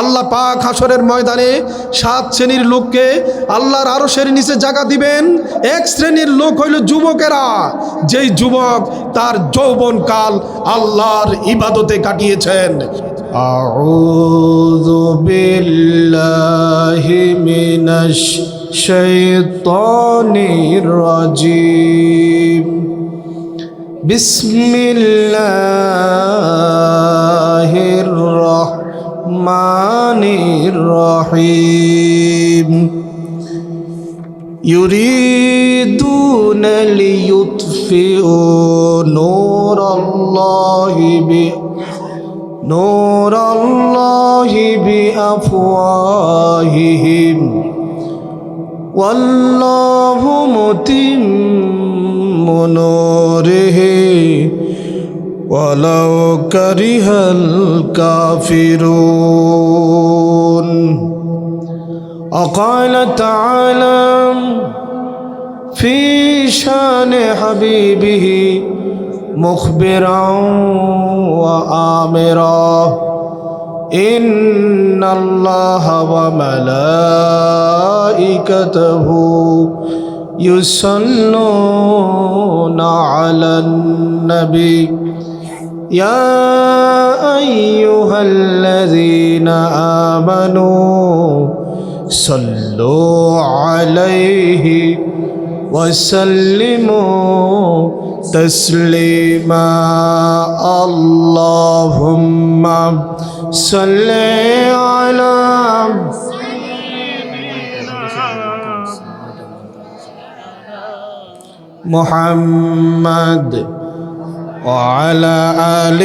আল্লাহ পাক হাসরের ময়দানে 7 শ্রেণীর লোককে আল্লাহর আরশের নিচে জায়গা দিবেন। এক শ্রেণীর লোক হইল যুবকেরা, যেই যুবক তার যৌবনকাল আল্লাহর ইবাদতে কাটিয়েছেন। আউযু বিল্লাহি মিনাশ শাইতানির রাজিম। বিসমিল্লাহির রহমানির রহিম। ইউরিদুনা লিইউতফিউ নূরাল্লাহি বিআফওয়াহিহিম ওয়াল্লাহু মুতিম্মু নূরিহি ওয়ালাউ কারিহাল কাফিরুন। وقال تعالى في شان حبيبه مخبرا وآمرا إن الله وملائكته يصلون على النبي يا أيها الذين آمنوا صلوا عليه وسلموا تسليما اللهم صل على محمد وعلى آل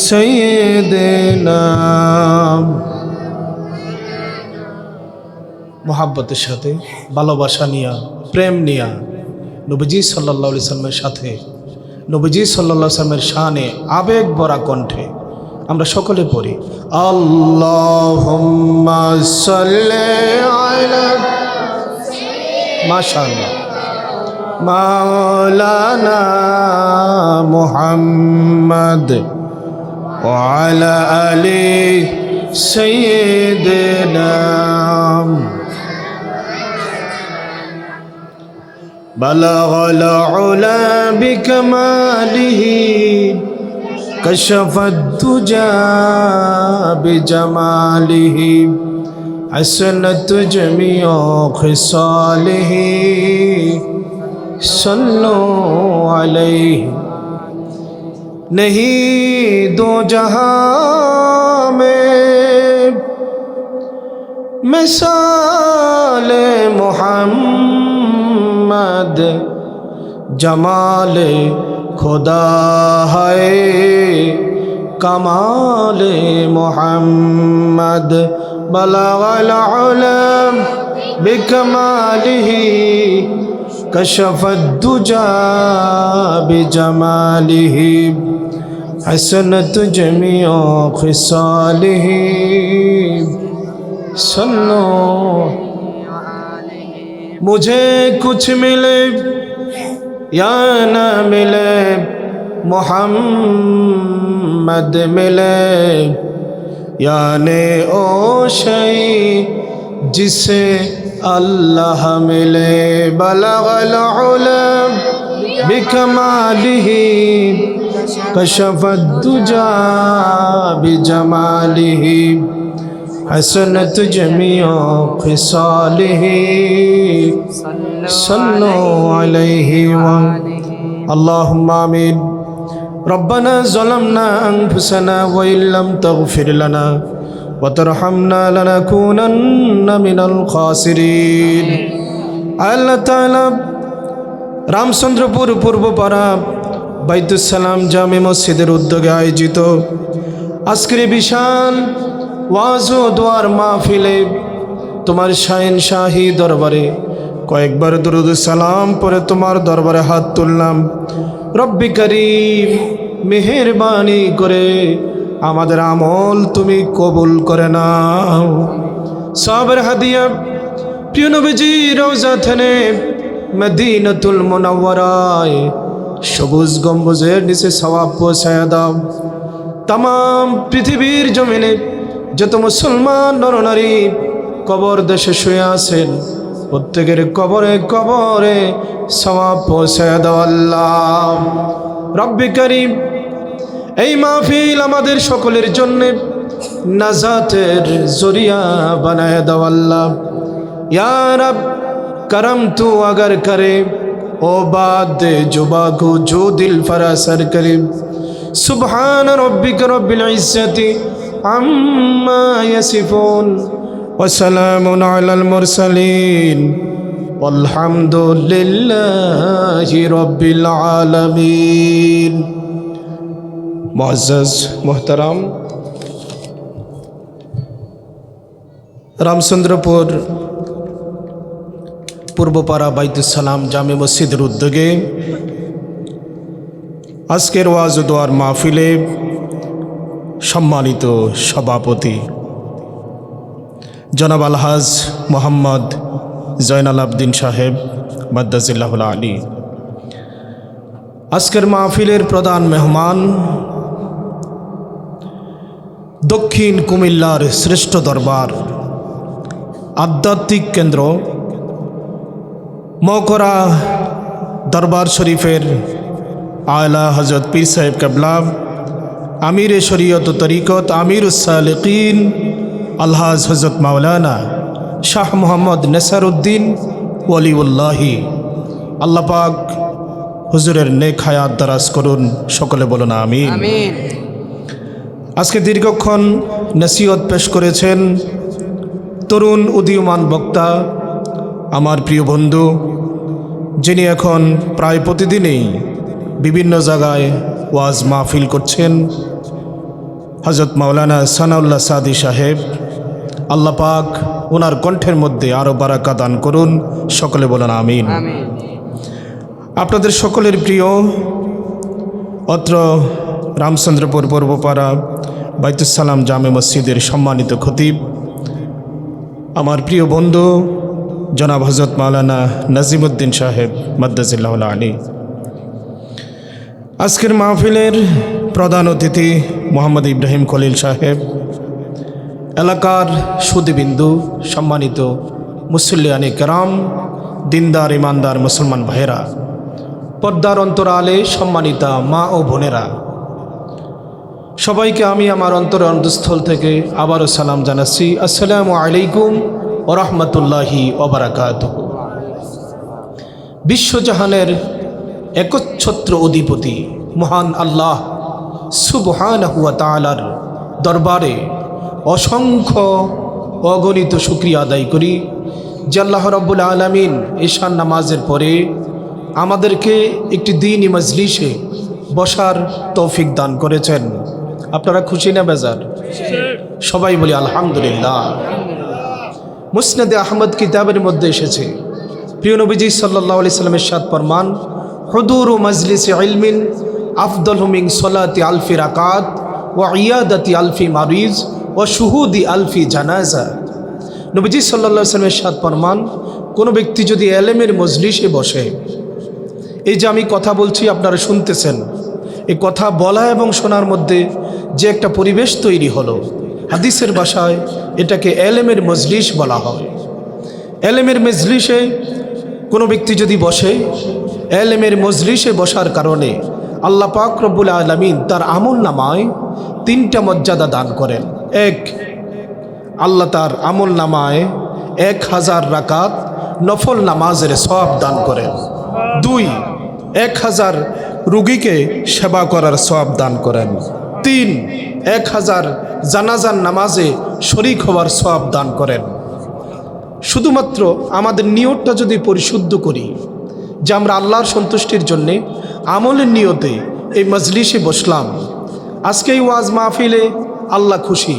سيدنا। মোহাব্বতের সাথে, ভালোবাসা নিয়া, প্রেম নিয়া নবীজি সাল্লাল্লাহু আলাইহি সাল্লামের সাথে, নবীজি সাল্লাল্লাহু আলাইহি সাল্লামের শানে আবেগ ভরা কণ্ঠে আমরা সকলে পড়ি আল্লাহুম্মা সাল্লি আলা মাশাআল্লাহ মাওলানা মুহাম্মদ ওয়া আলা আলি সাইয়্যিদিনা। بلغ العلا بكماله كشف الدجى بجماله حسنت جميع خصاله صلوا عليه नहीं दो जहां में मिसाल मोहम्मद जमाल खुदा है कमाल मोहम्मद बलगल उलम बिकमालिही कशफद दुजा बिजमालिही हसनत जमीअ खिसालिही सल्लो। मुझे कुछ मिले या न मिले मोहम्मद मिले, यानी ओ शै जिसे अल्लाह मिले। बलगल उलम बिकमालिही कशफद दुजा बिजमालिही हसनत जमीअ खिसालिही सल्लु अलैहि व अल्लाहुम्मा आमीन। रब्बना ज़लमना अनफुसना व इल्लम तगफिर लना व तरहमना लनकुनन्ना मिनल खासिरिन। अल्लाह ताआला रामचंद्रपुर पूर्वपाड़ा বাইতুস সালাম জামে মসজিদের উদ্যোগে আয়োজিত আজকের বিশাল ওয়াজ ও দোয়ার মাহফিলে তোমার শাহিন শাহী দরবারে কয়েকবার দরুদ সালাম পরে তোমার দরবারে হাত তুললাম। রব্বি করিম মেহেরবানি করে আমাদের আমল তুমি কবুল করে নাও। সবের হাদিয়া প্রিয় নবীজি রওজা থানে মদিনাতুল মুনাওয়ারায় সবুজ গম্বুজের নিচে সওয়াব পৌঁছায়া দাও। तमाम पृथिवीर जमीने যত মুসলমান নরনারী কবর দেশে শুয়ে আছেন প্রত্যেকের কবরে কবরে সওয়াব পৌঁছায় দাও আল্লাহ। রব্বে কারীম, এই মাহফিল আমাদের সকলের জন্য নাজাতের জরিয়া বানায় দাও আল্লাহ। ইয়া রব, करम तू अगर करे ओ बात दे जुबा को जो दिल फरासर करे। सुबहान रब्बिक रब्बिल इज्जति अम्मा यसिफून व सलामुन अलल मुरसलीन वल्हम्दुलिल्लाहि रब्बिल आलमीन। मुअज़्ज़ज़ मोहतरम, रामचंद्रपुर পূর্বপাড়া বাইতুস সালাম জামে মসজিদের উদ্যোগে আজকের ওয়াজ ও দোয়ার মাহফিলে সম্মানিত সভাপতি জনাব আলহাজ মোহাম্মদ জয়নাল আবদিন সাহেব মাদ্দাজিল্লাহুল আলী, আজকের মাহফিলের প্রধান মেহমান দক্ষিণ কুমিল্লার শ্রেষ্ঠ দরবার আধ্যাত্মিক কেন্দ্র মকরা দরবার শরীফের আলা হজরত পীর সাহেব কেবলা আমির শরীয়ত তরিকত আমিরুস সালিকিন আলহাজ হজরত মাওলানা শাহ মোহাম্মদ নেসারউদ্দিন ওয়ালিউল্লাহি, আল্লাহ পাক হুজুরের নেক হায়াত দারাজ করুন, সকলে বলুন আমিন। আজকে দীর্ঘক্ষণ নসিহত পেশ করেছেন তরুণ উদীয়মান বক্তা, আমার প্রিয় বন্ধু, যিনি এখন প্রায় প্রতিদিনই বিভিন্ন জায়গায় ওয়াজ মাহফিল করছেন, হযরত মাওলানা সানাউল্লাহ সাদি সাহেব। আল্লাহ পাক ওনার কণ্ঠের মধ্যে আরও বারাকা দান করুন, সকলে বলুন আমিন। আপনাদের সকলের প্রিয় অত্র রামচন্দ্রপুর পূর্বপাড়া বাইতুস সালাম জামে মসজিদের সম্মানিত খতিব, আমার প্রিয় বন্ধু জনাব হযরত মাওলানা নাজিমউদ্দিন সাহেব মাদ্দাজিল্লাহুল আলী। আজকের মাহফিলের প্রধান অতিথি মোহাম্মদ ইব্রাহিম খলিল সাহেব, এলাকার সুদীবিন্দু, সম্মানিত মুসল্লিয়ানে কেরাম, দিনদার ইমানদার মুসলমান ভাইয়েরা, পর্দার অন্তরালে সম্মানিতা মা ও বোনেরা, সবাইকে আমি আমার অন্তরের অন্তঃস্থল থেকে আবারও সালাম জানাচ্ছি। আসসালামু আলাইকুম ওয়া রাহমাতুল্লাহি ওয়া বারাকাতুহু। বিশ্বজাহানের একচ্ছত্র অধিপতি মহান আল্লাহ সুবহানাহু ওয়া তাআলার দরবারে অসংখ্য অগণিত শুকরিয়া আদায় করি যে আল্লাহ রাব্বুল আলামিন ঈশান নামাজের পরে আমাদেরকে একটি দ্বীনি মজলিসে বসার তৌফিক দান করেছেন। আপনারা খুশি না বেজার? সবাই বলি আলহামদুলিল্লাহ। মুসনাদে আহমদ কিতাবের মধ্যে এসেছে, প্রিয় নবীজি সাল্লাল্লাহু আলাইহি সাল্লাম ইরশাদ ফরমান, হুদুরু মাজলিসি ইলমিন আফদালু মিন সলাতি আলফি রাকাত ওয়া ইয়াদাতি আলফি মারিজ ওয়া শুহুদি আলফি জানাজা। নবীজি সাল্লাল্লাহু আলাইহি সাল্লাম ইরশাদ ফরমান, কোনো ব্যক্তি যদি ইলমের মজলিসে বসে, এই যে আমি কথা বলছি আপনারা শুনতেছেন, এই কথা বলা এবং শোনার মধ্যে যে একটা পরিবেশ তৈরি হলো, হাদিসের ভাষায় এটাকে ইলমের মজলিস বলা হয়। ইলমের মজলিসে কোনো ব্যক্তি যদি বসে, ইলমের মজলিসে বসার কারণে আল্লাহ পাক রব্বুল আলামিন তার আমল নামায় 3টা মর্যাদা দান করেন। এক, আল্লাহ তার আমল নামায় 1000 রাকাত নফল নামাজের সওয়াব দান করেন। 2, 1000 রোগীকে সেবা করার সওয়াব দান করেন। 3, 1000 জানাজার নামাজে শরীক হওয়ার সওয়াব দান করেন। শুধুমাত্র আমাদের নিয়তটা যদি পরিশুদ্ধ করি যে আমরা আল্লাহর সন্তুষ্টির জন্যে আমলের নিয়তে এই মজলিসে বসলাম, আজকে এই ওয়াজ মাহফিলে আল্লাহ খুশি।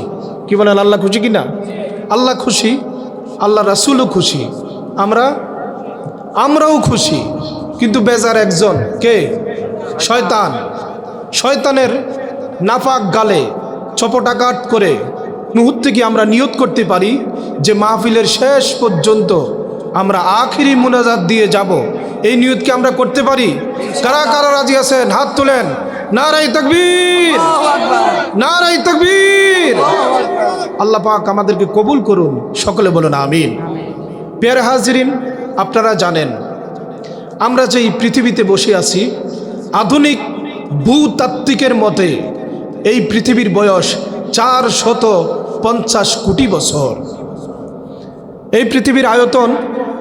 কি বলেন, আল্লাহ খুশি কি না? আল্লাহ খুশি, আল্লাহ রাসূলও খুশি, আমরাও খুশি। কিন্তু বেজার একজন, কে? শয়তান। শয়তানের নাপাক গালে চপটাঘাত করে মুহূর্তে কি আমরা নিয়ত করতে পারি যে মাহফিলের শেষ পর্যন্ত আমরা আখিরি মুনাজাত দিয়ে যাব? এই নিয়তকে আমরা করতে পারি? কারা কারা রাজি আছেন? হাত তুলেন। নারায়ে তাকবীর, নারায়ে তাকবীর। আল্লাহ পাক আমাদেরকে কবুল করুন, সকলে বলুন আমিন। প্যারে হাজরিন, আপনারা জানেন আমরা যে এই পৃথিবীতে বসে আছি, আধুনিক ভূতাত্ত্বিকের মতে এই পৃথিবীর বয়স 450 কোটি বছর। এই পৃথিবীর আয়তন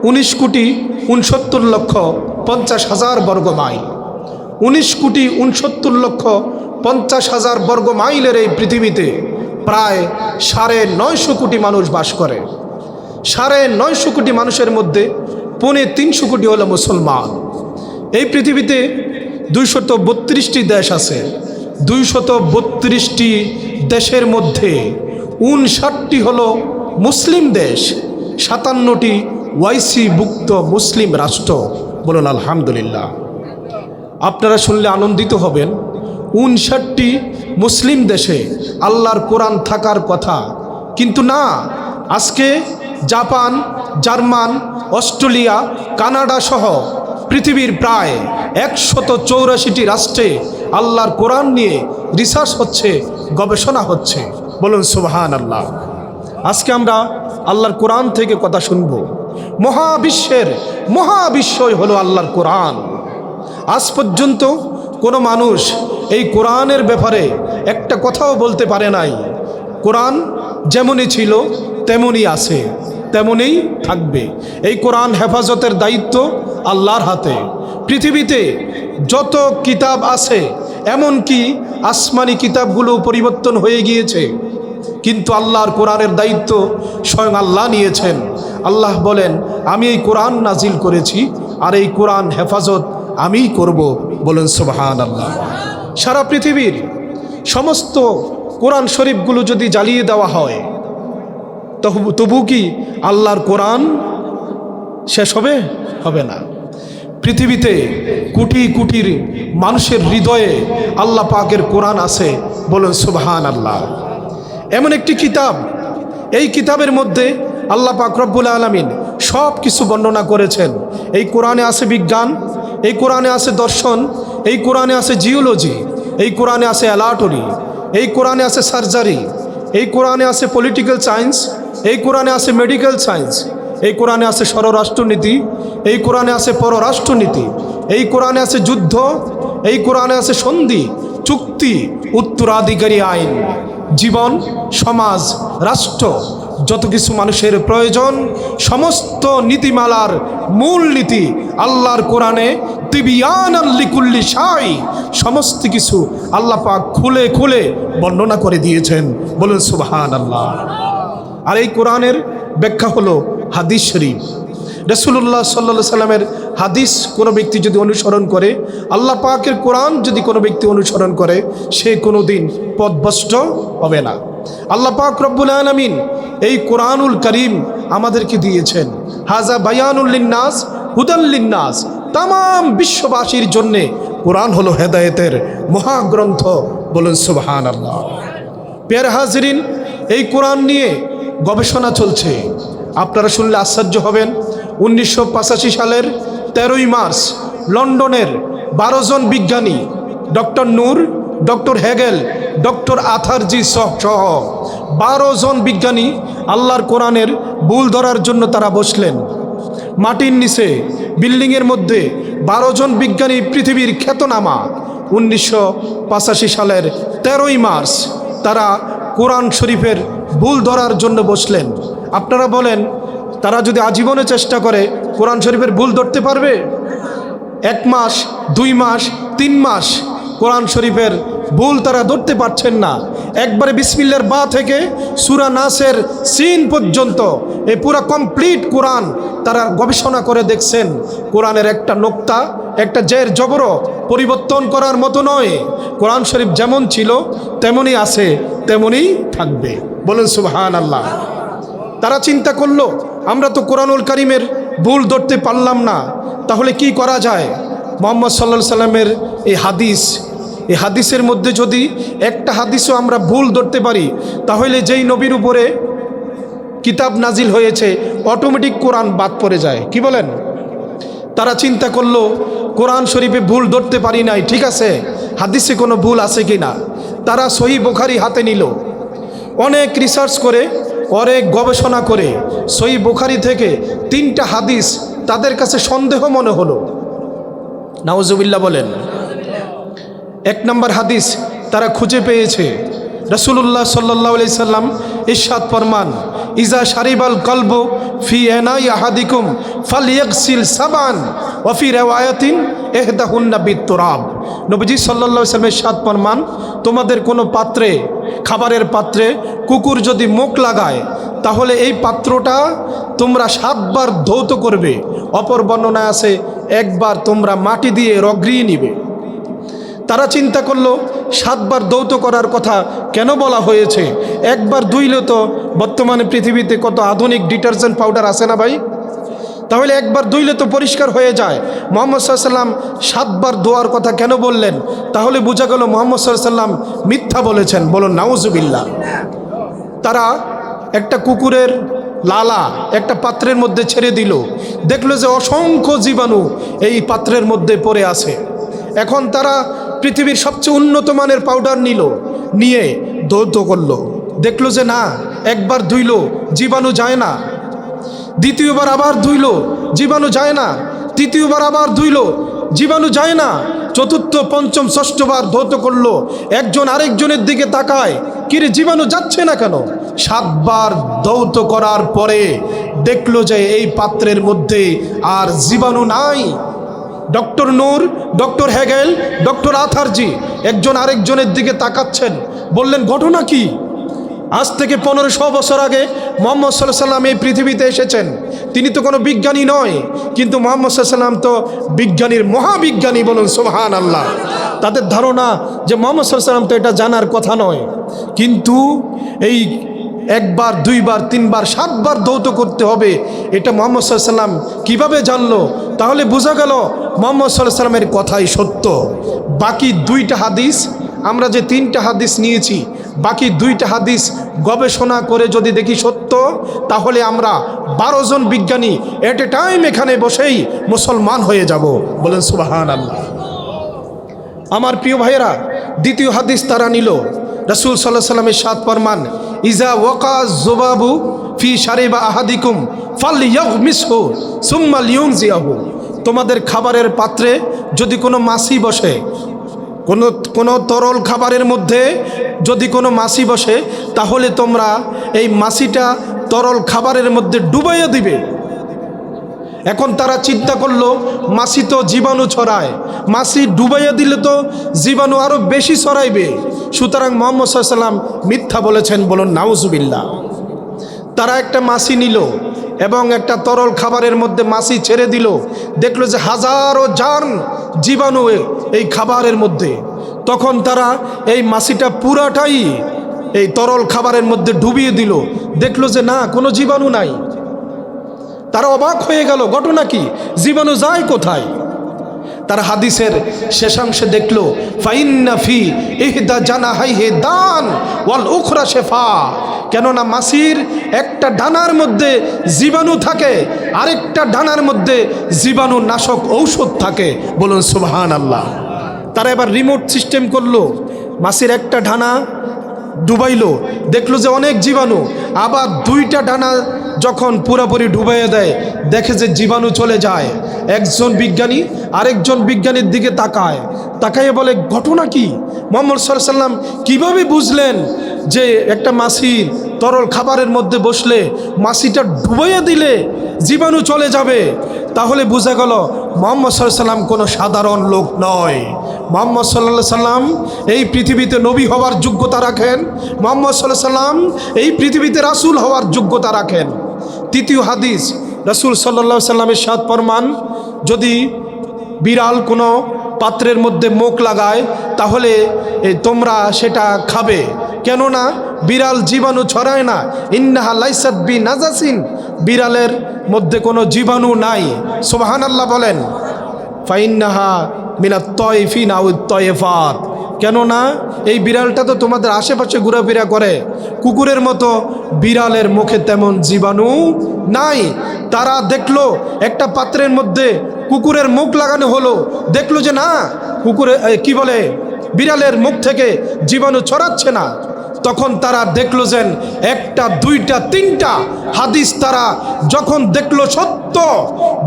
19,69,50,000 বর্গ মাইল। 19,69,50,000 বর্গ মাইলের এই পৃথিবীতে প্রায় 950 কোটি মানুষ বাস করে। 950 কোটি মানুষের মধ্যে 350 কোটি হলো মুসলমান। এই পৃথিবীতে 232টি দেশ আছে। 232টি দেশের মধ্যে 59টি হলো মুসলিম দেশ, 57টি ওআইসি-ভুক্ত মুসলিম রাষ্ট্র। বলুন আলহামদুলিল্লাহ। আপনারা শুনলে আনন্দিত হবেন, 59টি মুসলিম দেশে আল্লাহর কোরআন থাকার কথা, কিন্তু না, আজকে জাপান, জার্মান, অস্ট্রেলিয়া, কানাডা সহ পৃথিবীর প্রায় 184টি রাষ্ট্রে আল্লাহর কোরআন নিয়ে রিসার্চ হচ্ছে, গবেষণা হচ্ছে। বলুন সুবহানাল্লাহ। আজকে আমরা আল্লাহর কোরআন থেকে কথা শুনব। মহাবিশ্বই হলো আল্লাহর কোরআন। আজ পর্যন্ত কোনো মানুষ এই কোরআনের ব্যাপারে একটা কথাও বলতে পারে নাই। কোরআন যেমনই ছিল তেমনই আছে, তেমনই থাকবে। এই কোরআন হেফাজতের দায়িত্ব আল্লাহর হাতে। পৃথিবীতে যত কিতাব আছে, এমনকি আসমানি কিতাবগুলো পরিবর্তন হয়ে গিয়েছে, কিন্তু আল্লাহর কোরআনের দায়িত্ব স্বয়ং আল্লাহ নিয়েছেন। আল্লাহ বলেন, আমি এই কোরআন নাজিল করেছি আর এই কোরআন হেফাজত আমিই করব। বলেন সুবহানাল্লাহ। সারা পৃথিবীর সমস্ত কোরআন শরীফগুলো যদি জ্বালিয়ে দেওয়া হয়, তবু কি আল্লাহর কোরআন শেষ হবে? হবে না। পৃথিবীতে কোটি কোটির মানুষের হৃদয়ে আল্লাহ পাকের কোরআন আছে। বলুন সুবহানাল্লাহ। এমন একটি কিতাব, এই কিতাবের মধ্যে আল্লাহ পাক রব্বুল আলামিন সব কিছু বর্ণনা করেছেন। এই কোরআনে আছে বিজ্ঞান, এই কোরআনে আছে দর্শন, এই কোরআনে আছে জিওলজি, এই কোরআনে আছে অ্যালাটরি, এই কোরআনে আছে সার্জারি, এই কোরআনে আছে পলিটিক্যাল সায়েন্স, এই কোরআনে আছে মেডিকেল সায়েন্স, এই কোরআনে আছে স্বরাষ্ট্রনীতি, এই কোরআনে আছে পররাষ্ট্রনীতি, এই কোরআনে আছে যুদ্ধ, এই কোরআনে আছে সন্ধি, চুক্তি, উত্তরাধিকারী আইন, জীবন, সমাজ, রাষ্ট্র, যত কিছু মানুষের প্রয়োজন, সমস্ত নীতিমালার মূল নীতি আল্লাহর কোরআনে তিবিয়ানান লিকুল্লি শাই, সমস্ত কিছু আল্লাহ পাক খুলে খুলে বর্ণনা করে দিয়েছেন। বলুন সুবহানাল্লাহ। আর এই কোরআনের ব্যাখ্যা হলো হাদিস শরীফ। রাসূলুল্লাহ সাল্লাল্লাহু আলাইহি সাল্লামের হাদিস কোনো ব্যক্তি যদি অনুসরণ করে, আল্লাহ পাকের কোরআন যদি কোনো ব্যক্তি অনুসরণ করে, সে কোনো দিন পথভ্রষ্ট হবে না। আল্লাহ পাক রব্বুল আলামিন এই কোরআনুল কারীম আমাদেরকে দিয়েছেন। হাজা বায়ানুল লিন্নাস হুদাল লিন্নাস, তামাম বিশ্ববাসীর জন্যে কোরআন হলো হেদায়েতের মহাগ্রন্থ। বলুন সুবহানাল্লাহ। প্যারে হাজরিন, এই কোরআন নিয়ে গবেষণা চলছে। আপনারা শুনলে আশ্চর্য হবেন। 1985 সালের 13ই মার্চ লন্ডনের 12 জন বিজ্ঞানী, ডক্টর নূর, ডক্টর হেগেল, ডক্টর আথারজি সহ 12 জন বিজ্ঞানী আল্লাহর কোরআনের ভুল ধরার জন্য তারা বসলেন মাটির নিচে বিল্ডিংয়ের মধ্যে। 12 জন বিজ্ঞানী পৃথিবীর খ্যাতনামা। 1985 সালের 13ই মার্চ তারা কোরআন শরীফের ভুল ধরার জন্য বসলেন। আপনারা বলেন, তারা যদি আজীবনে চেষ্টা করে কোরআন শরীফের ভুল ধরতে পারবে? 1 মাস, 2 মাস, 3 মাস কোরআন শরীফের ভুল তারা ধরতে পারছেন না। একবারে বিসমিল্লাহর বা থেকে সূরা নাসের সিন পর্যন্ত এই পুরো কমপ্লিট কোরআন তারা গবেষণা করে দেখছেন। কোরআনের একটা নোক্তা, একটা জের জবরও পরিবর্তন করার মতো নয়। কোরআন শরীফ যেমন ছিল তেমনই আছে, তেমনই থাকবে। বলুন সুবহানাল্লাহ। তারা চিন্তা করলো, আমরা তো কোরআনুল কারীমের ভুল ধরতে পারলাম না, তাহলে কি করা যায়? মুহাম্মদ সাল্লাল্লাহু আলাইহি সাল্লামের এই হাদিসের মধ্যে যদি একটা হাদিসও আমরা ভুল ধরতে পারি, তাহলে যেই নবীর উপরে কিতাব নাজিল হয়েছে অটোমেটিক কোরআন বাদ পড়ে যায়। কি বলেন? তারা চিন্তা করলো, কোরআন শরীফে ভুল ধরতে পারি নাই, ঠিক আছে, হাদিসে কোনো ভুল আছে কি না। তারা সহিহ বুখারী হাতে নিল। অনেক রিসার্চ করে, অনেক গবেষণা করে সহিহ বুখারী থেকে 3টা হাদিস তাদের কাছে সন্দেহ মনে হলো। নাউজুবিল্লাহ বলেন। 1 নম্বর হাদিস তারা খুঁজে পেয়েছে, রাসূলুল্লাহ সাল্লাল্লাহু আলাইহি সাল্লাম ইরশাদ ফরমান, ইজা শারিবাল কলবু ফি এনাই আহাদিকুম ফালইগসিল সাবান ওয়া ফি রিওয়ায়াতিন ইহদাহুন্না বিতুরাব। নবীজি সাল্লাল্লাহু আলাইহি সাল্লাম ইরশাদ ফরমান, তোমাদের কোনো পাত্রে, খাবারের পাত্রে কুকুর যদি মুখ লাগায় তাহলে এই পাত্রটা তোমরা 7 বার ধৌত করবে। অপর বর্ণনায় আছে 1 বার তোমরা মাটি দিয়ে রগড়িয়ে নিবে। তারা চিন্তা করলো 7 বার ধৌত করার কথা কেন বলা হয়েছে? 1 বার ধুইলে তো বর্তমানে পৃথিবীতে কত আধুনিক ডিটারজেন্ট পাউডার আছে না ভাই? তাহলে 1 বার ধুইলে তো পরিষ্কার হয়ে যায়। মুহাম্মদ সাল্লাল্লাহু আলাইহি সাল্লাম 7 বার ধোয়ার কথা কেন বললেন? তাহলে বোঝা গেল মুহাম্মদ সাল্লাল্লাহু আলাইহি সাল্লাম মিথ্যা বলেছেন। বলুন নাউজুবিল্লাহ। তারা একটা কুকুরের লালা একটা পাত্রের মধ্যে ছেড়ে দিল, দেখলো যে অসংখ্য জীবাণু এই পাত্রের মধ্যে পড়ে আছে। এখন তারা পৃথিবীর সবচেয়ে উন্নত মানের পাউডার নিয়ে ধৌত করলো, দেখলো যে না, 1 বার ধুইল জীবাণু যায় না, 2য়বার আবার ধুইল জীবাণু যায় না, 3য়বার আবার ধুইল জীবাণু যায় না, 4র্থ 5ম 6ষ্ঠবার ধৌত করলো। একজন আরেকজনের দিকে তাকায়, কিরে জীবাণু যাচ্ছে না কেন? 7 বার ধৌত করার পরে দেখলো যে এই পাত্রের মধ্যে আর জীবাণু নাই। ডক্টর নূর, ডক্টর হেগেল, ডক্টর আথারজি একজন আরেকজনের দিকে তাকাচ্ছেন, বললেন ঘটনা কি? আজ থেকে 1500 বছর আগে মুহাম্মদ সাল্লাল্লাহু আলাইহি সাল্লাম এই পৃথিবীতে এসেছেন। তিনি তো কোনো বিজ্ঞানী নয়, কিন্তু মুহাম্মদ সাল্লাল্লাহু আলাইহি সাল্লাম তো বিজ্ঞানীর মহাবিজ্ঞানী। বলুন সুবহানাল্লাহ। তাদের ধারণা যে মুহাম্মদ সাল্লাল্লাহু আলাইহি সাল্লাম তো এটা জানার কথা নয়, কিন্তু এই 1 বার 2 বার 3 বার 7 বার ধৌত করতে হবে এটা মুহাম্মদ সাল্লাল্লাহু আলাইহি সাল্লাম কীভাবে জানলো? তাহলে বোঝা গেল মুহাম্মদ সাল্লাল্লাহু আলাইহি সাল্লামের কথাই সত্য। বাকি 2টা হাদিস, আমরা যে 3টা হাদিস নিয়েছি, বাকি 2টা হাদিস গবেষণা করে যদি দেখি সত্য, তাহলে আমরা 12 জন বিজ্ঞানী এট এ টাইম এখানে বসেই মুসলমান হয়ে যাব। বলেন সুবহানাল্লাহ। আমার প্রিয় ভাইয়েরা, 2য় হাদিস তারা নিল। রাসূল সাল্লাল্লাহু আলাইহি সাল্লামের ইরশাদ ফরমান, ইজা ওয়াকা যুবাবু ফি শারিবা আহাদিকুম ফালইয়াগমিসহু সুম্মা লিয়ুনজিয়াহু। তোমাদের খাবারের পাত্রে যদি কোনো মাছি বসে, কোনো তরল খাবারের মধ্যে যদি কোনো মাছি বসে, তাহলে তোমরা এই মাছিটা তরল খাবারের মধ্যে ডুবাইয়া দিবে। এখন তারা চিন্তা করলো মাছি তো জীবাণু ছড়ায়, মাছি ডুবাইয়া দিলে তো জীবাণু আরও বেশি ছড়াইবে, সুতরাং মুহাম্মদ সাল্লাল্লাহু আলাইহি সাল্লাম মিথ্যা বলেছেন। বলুন নাউজুবিল্লাহ। তারা একটা মাছি নিল এবং একটা তরল খাবারের মধ্যে মাছি ছেড়ে দিল, দেখলো যে হাজারো জার্ম জীবাণু এই খাবারের মধ্যে। তখন তারা এই মাছিটা পুরাটাই এই তরল খাবারের মধ্যে ডুবিয়ে দিল, দেখলো যে না, কোনো জীবাণু নাই। তারা অবাক হয়ে গেল, ঘটনা কি, জীবাণু যায় কোথায়? তারা হাদিসের শেষাংশে দেখলো, ফাইন্না ফি ইহদা জানাহাইহি দান ওয়াল উখরা শিফা। কেননা মাছির একটা ডানার মধ্যে জীবাণু থাকে, আরেকটা ডানার মধ্যে জীবাণু নাশক ঔষধ থাকে। বলুন সুবহানাল্লাহ। তারা এবার রিমোট সিস্টেম করলো, মাছির একটা ডানা ডুবাইলো, দেখলো যে অনেক জীবাণু। আবার 2টা ডানা যখন পুরোপুরি ডুবাইয়ে দেয়, দেখে যে জীবাণু চলে যায়। একজন বিজ্ঞানী আরেকজন বিজ্ঞানীর দিকে তাকাইয়ে বলে, ঘটনা কি? মুহাম্মদ সাল্লাল্লাহু আলাইহি সাল্লাম কীভাবে বুঝলেন যে একটা মাছির তরল খাবারের মধ্যে বসলে মাছিটা ডুবাইয়া দিলে জীবাণু চলে যাবে? তাহলে বোঝা গেল মুহাম্মদ সাল্লাল্লাহু আলাইহি সাল্লাম কোনো সাধারণ লোক নয়। মুহাম্মদ সাল্লাল্লাহু আলাইহি সাল্লাম এই পৃথিবীতে নবী হওয়ার যোগ্যতা রাখেন। মুহাম্মদ সাল্লাল্লাহু আলাইহি সাল্লাম এই পৃথিবীতে রাসূল হওয়ার যোগ্যতা রাখেন। 3য় হাদিস, রাসূল সাল্লাল্লাহু আলাইহি সাল্লামের ইরশাদ ফরমান, যদি বিড়াল কোনো পাত্রের মধ্যে মুখ লাগায় তাহলে তোমরা সেটা খাবে, কেননা বিড়াল জীবাণু ছড়ায় না। ইন্নাহা লাইসাত বি নাজাসিন, বিড়ালের মধ্যে কোনো জীবাণু নাই। সুবহানাল্লাহ বলেন। ফাইন্নাহা মিনাত তয়ফিন আও তয়ফাত, কেননা এই বিড়ালটা তো তোমাদের আশেপাশে ঘোরাফেরা করে, কুকুরের মতো বিড়ালের মুখে তেমন জীবাণু নাই। তারা দেখলো একটা পাত্রের মধ্যে কুকুরের মুখ লাগানো হলো, দেখলো যে না, বিড়ালের মুখ থেকে জীবাণু ছড়াচ্ছে না। তখন তারা দেখলো যে একটা দুইটা তিনটা হাদিস তারা যখন দেখলো সত্য,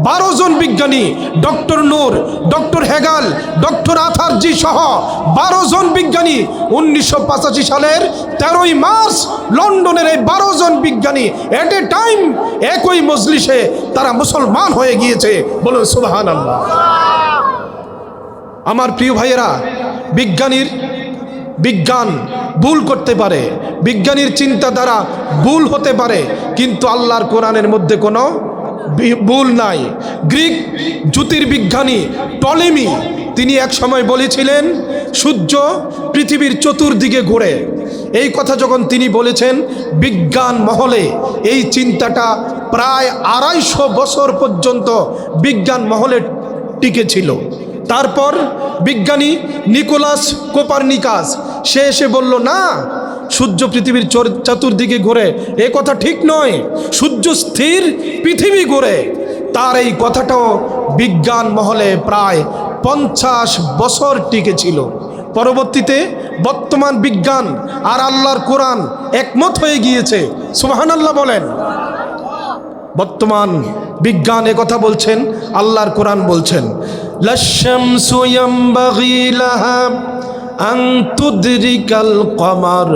12 জন বিজ্ঞানী, ডক্টর নূর, ডক্টর হেগাল, ডক্টর আথারজি সহ 12 জন বিজ্ঞানী 1985 সালের 13ই মার্চ লন্ডনের এই 12 জন বিজ্ঞানী এট এ টাইম একই মজলিসে তারা মুসলমান হয়ে গিয়েছে। বলুন সুবহানাল্লাহ। আমার প্রিয় ভাইয়েরা, বিজ্ঞান ভুল করতে পারে, বিজ্ঞানীর চিন্তাধারা ভুল হতে পারে, কিন্তু আল্লাহর কোরআনের মধ্যে কোনো ভুল নাই। গ্রিক জ্যোতির্বিজ্ঞানী টলেমি তিনি এক সময় বলেছিলেন সূর্য পৃথিবীর চতুর্দিকে ঘোরে। এই কথা যখন তিনি বলেছেন, বিজ্ঞান মহলে এই চিন্তাটা প্রায় 250 বছর পর্যন্ত বিজ্ঞান মহলে টিকে ছিল। তারপর বিজ্ঞানী নিকোলাস কোপারনিকাস সে এসে বলল, না, সূর্য পৃথিবীর চতুর্দিকে ঘোরে, এ কথা ঠিক নয়, সূর্য স্থির, পৃথিবী ঘোরে। তার এই কথাটাও বিজ্ঞান মহলে প্রায় 50 বছর টিকে ছিল। পরবর্তীতে বর্তমান বিজ্ঞান আর আল্লাহর কোরআন একমত হয়ে গিয়েছে। সুবহানাল্লাহ বলেন। বর্তমান বিজ্ঞান কথা বলছেন, আল্লাহর কোরআন বলছেন, লাশ-শামসু ইয়ামবাগি লাহা আন তুদরিকাল কমার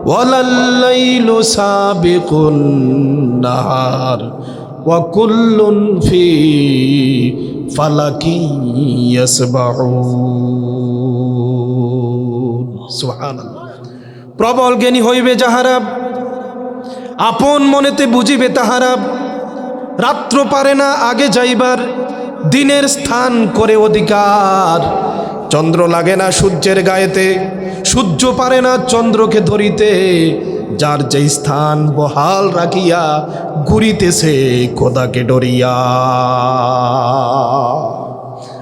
ওয়ালাল-লাইলু সাবিকুন নাহার ওয়া কুল্লুন ফি ফালাকি ইয়াসবাহুন। সুবহানাল্লাহ। প্রবল জ্ঞানী হইবে যাহারা, আপন মনেতে বুঝিবে তাহারা, রাত্র পারে না আগে যাইবার, দিনের স্থান করে অধিকার। চন্দ্র লাগে না সূর্যের গায়েতে, সূর্য পারে না চন্দ্রকে ধরিতে, যার যেই স্থান বহাল রাখিয়া ঘুরিতেছে খোদাকে ডরিয়া।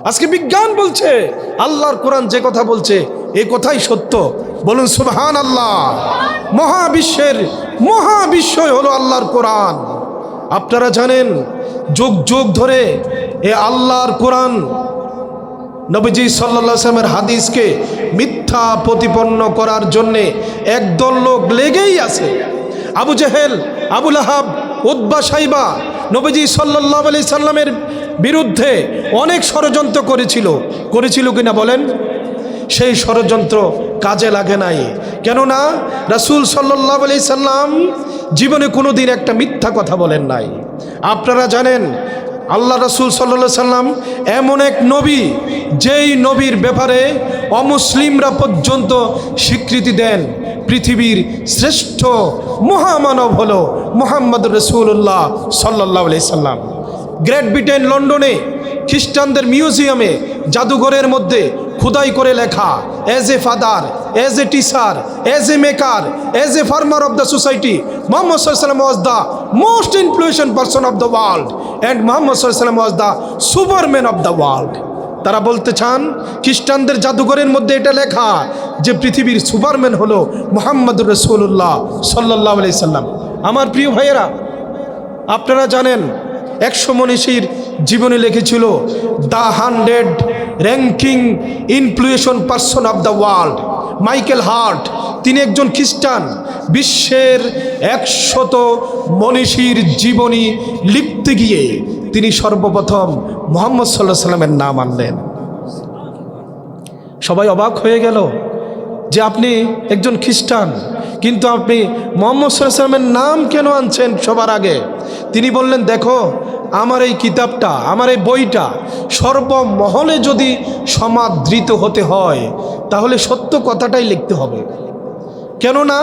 আজকে বিজ্ঞান বলছে, আল্লাহর কোরআন যে কথা বলছে এই কথাই সত্য। বলুন সুবহানাল্লাহ। মহাবিশ্বই হলো আল্লাহর কোরআন। আপনারা জানেন যুগ যুগ ধরে এ আল্লাহর কোরআন নবীজি সাল্লাল্লাহু আলাইহি ওয়াসাল্লামের হাদিসকে মিথ্যা প্রতিপন্ন করার জন্যে একদল লোক লেগেই আছে। আবু জেহেল, আবু লাহাব, উতবা, সাইবা নবীজি সাল্লাল্লাহু আলাইহি সাল্লামের বিরুদ্ধে অনেক ষড়যন্ত্র করেছিল কিনা বলেন? সেই ষড়যন্ত্র কাজে লাগে নাই। কেননা রাসূল সাল্লাল্লাহু আলাইহি সাল্লাম জীবনে কোনোদিন একটা মিথ্যা কথা বলেন নাই। আপনারা জানেন আল্লাহ রাসূল সাল্লাল্লাহু আলাইহি সাল্লাম এমন এক নবী, যেই নবীর ব্যাপারে অমুসলিমরা পর্যন্ত স্বীকৃতি দেন পৃথিবীর শ্রেষ্ঠ মহামানব হলো মুহাম্মদুর রাসূলুল্লাহ সাল্লাল্লাহু আলাইহি সাল্লাম। গ্রেট ব্রিটেন লন্ডনে খ্রিস্টানদের মিউজিয়ামে জাদুঘরের মধ্যে খোদাই করে লেখা, as a father, as a teacher, as a maker, as a farmer of the society, Muhammad সাল্লাল্লাহু আলাইহি ওয়াসাল্লাম was the most influential person of the world and Muhammad সাল্লাল্লাহু আলাইহি ওয়াসাল্লাম was the Superman of the world. তারা বলতে চান খ্রিস্টানদের জাদুঘরের মধ্যে এটা লেখা যে পৃথিবীর সুপারম্যান হলো মুহাম্মদুর রাসূলুল্লাহ সাল্লাল্লাহু আলাইহি সাল্লাম। আমার প্রিয় ভাইয়েরা, আপনারা জানেন 100 মনীষীর জীবনে লিখেছিল the 100 ranking influential person of the world. Michael heart, তিনি একজন খ্রিস্টান, বিশ্বের 100 মনীষীর জীবনী লিখতে গিয়ে তিনি সর্বপ্রথম মুহাম্মদ সাল্লাল্লাহু আলাইহি সাল্লামের নাম আনলেন। সবাই অবাক হয়ে গেল যে আপনি একজন খ্রিস্টান, কিন্তু আপনি মুহাম্মদ সাল্লাল্লাহু আলাইহি সাল্লামের নাম কেন আনছেন সবার আগে? তিনি বললেন, দেখো, আমার এই কিতাবটা, আমার এই বইটা সর্বমহলে যদি সমাদৃত হতে হয় তাহলে সত্য কথাটাই লিখতে হবে। কেননা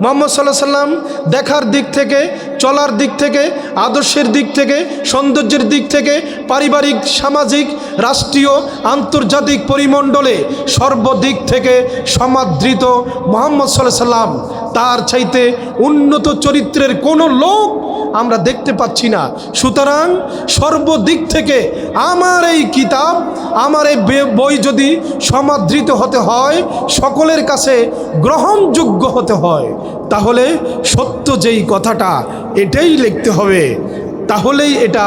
মুহাম্মদ সাল্লাল্লাহু আলাইহি সাল্লাম দেখার দিক থেকে, চলার দিক থেকে, আদর্শের দিক থেকে, সৌন্দর্যের দিক থেকে, পারিবারিক, সামাজিক, রাষ্ট্রীয়, আন্তর্জাতিক পরিমণ্ডলে সর্বদিক থেকে সমাদৃত মুহাম্মদ সাল্লাল্লাহু আলাইহি সাল্লাম। তার চাইতে উন্নত চরিত্রের কোনো লোক আমরা দেখতে পাচ্ছি না। সুতরাং সর্বদিক থেকে আমার এই কিতাব, আমার এই বই যদি সমাদৃত হতে হয়, সকলের কাছে গ্রহণযোগ্য হতে হয়, তাহলে সত্য যেই কথাটা এটাই লিখতে হবে, তাহলেই এটা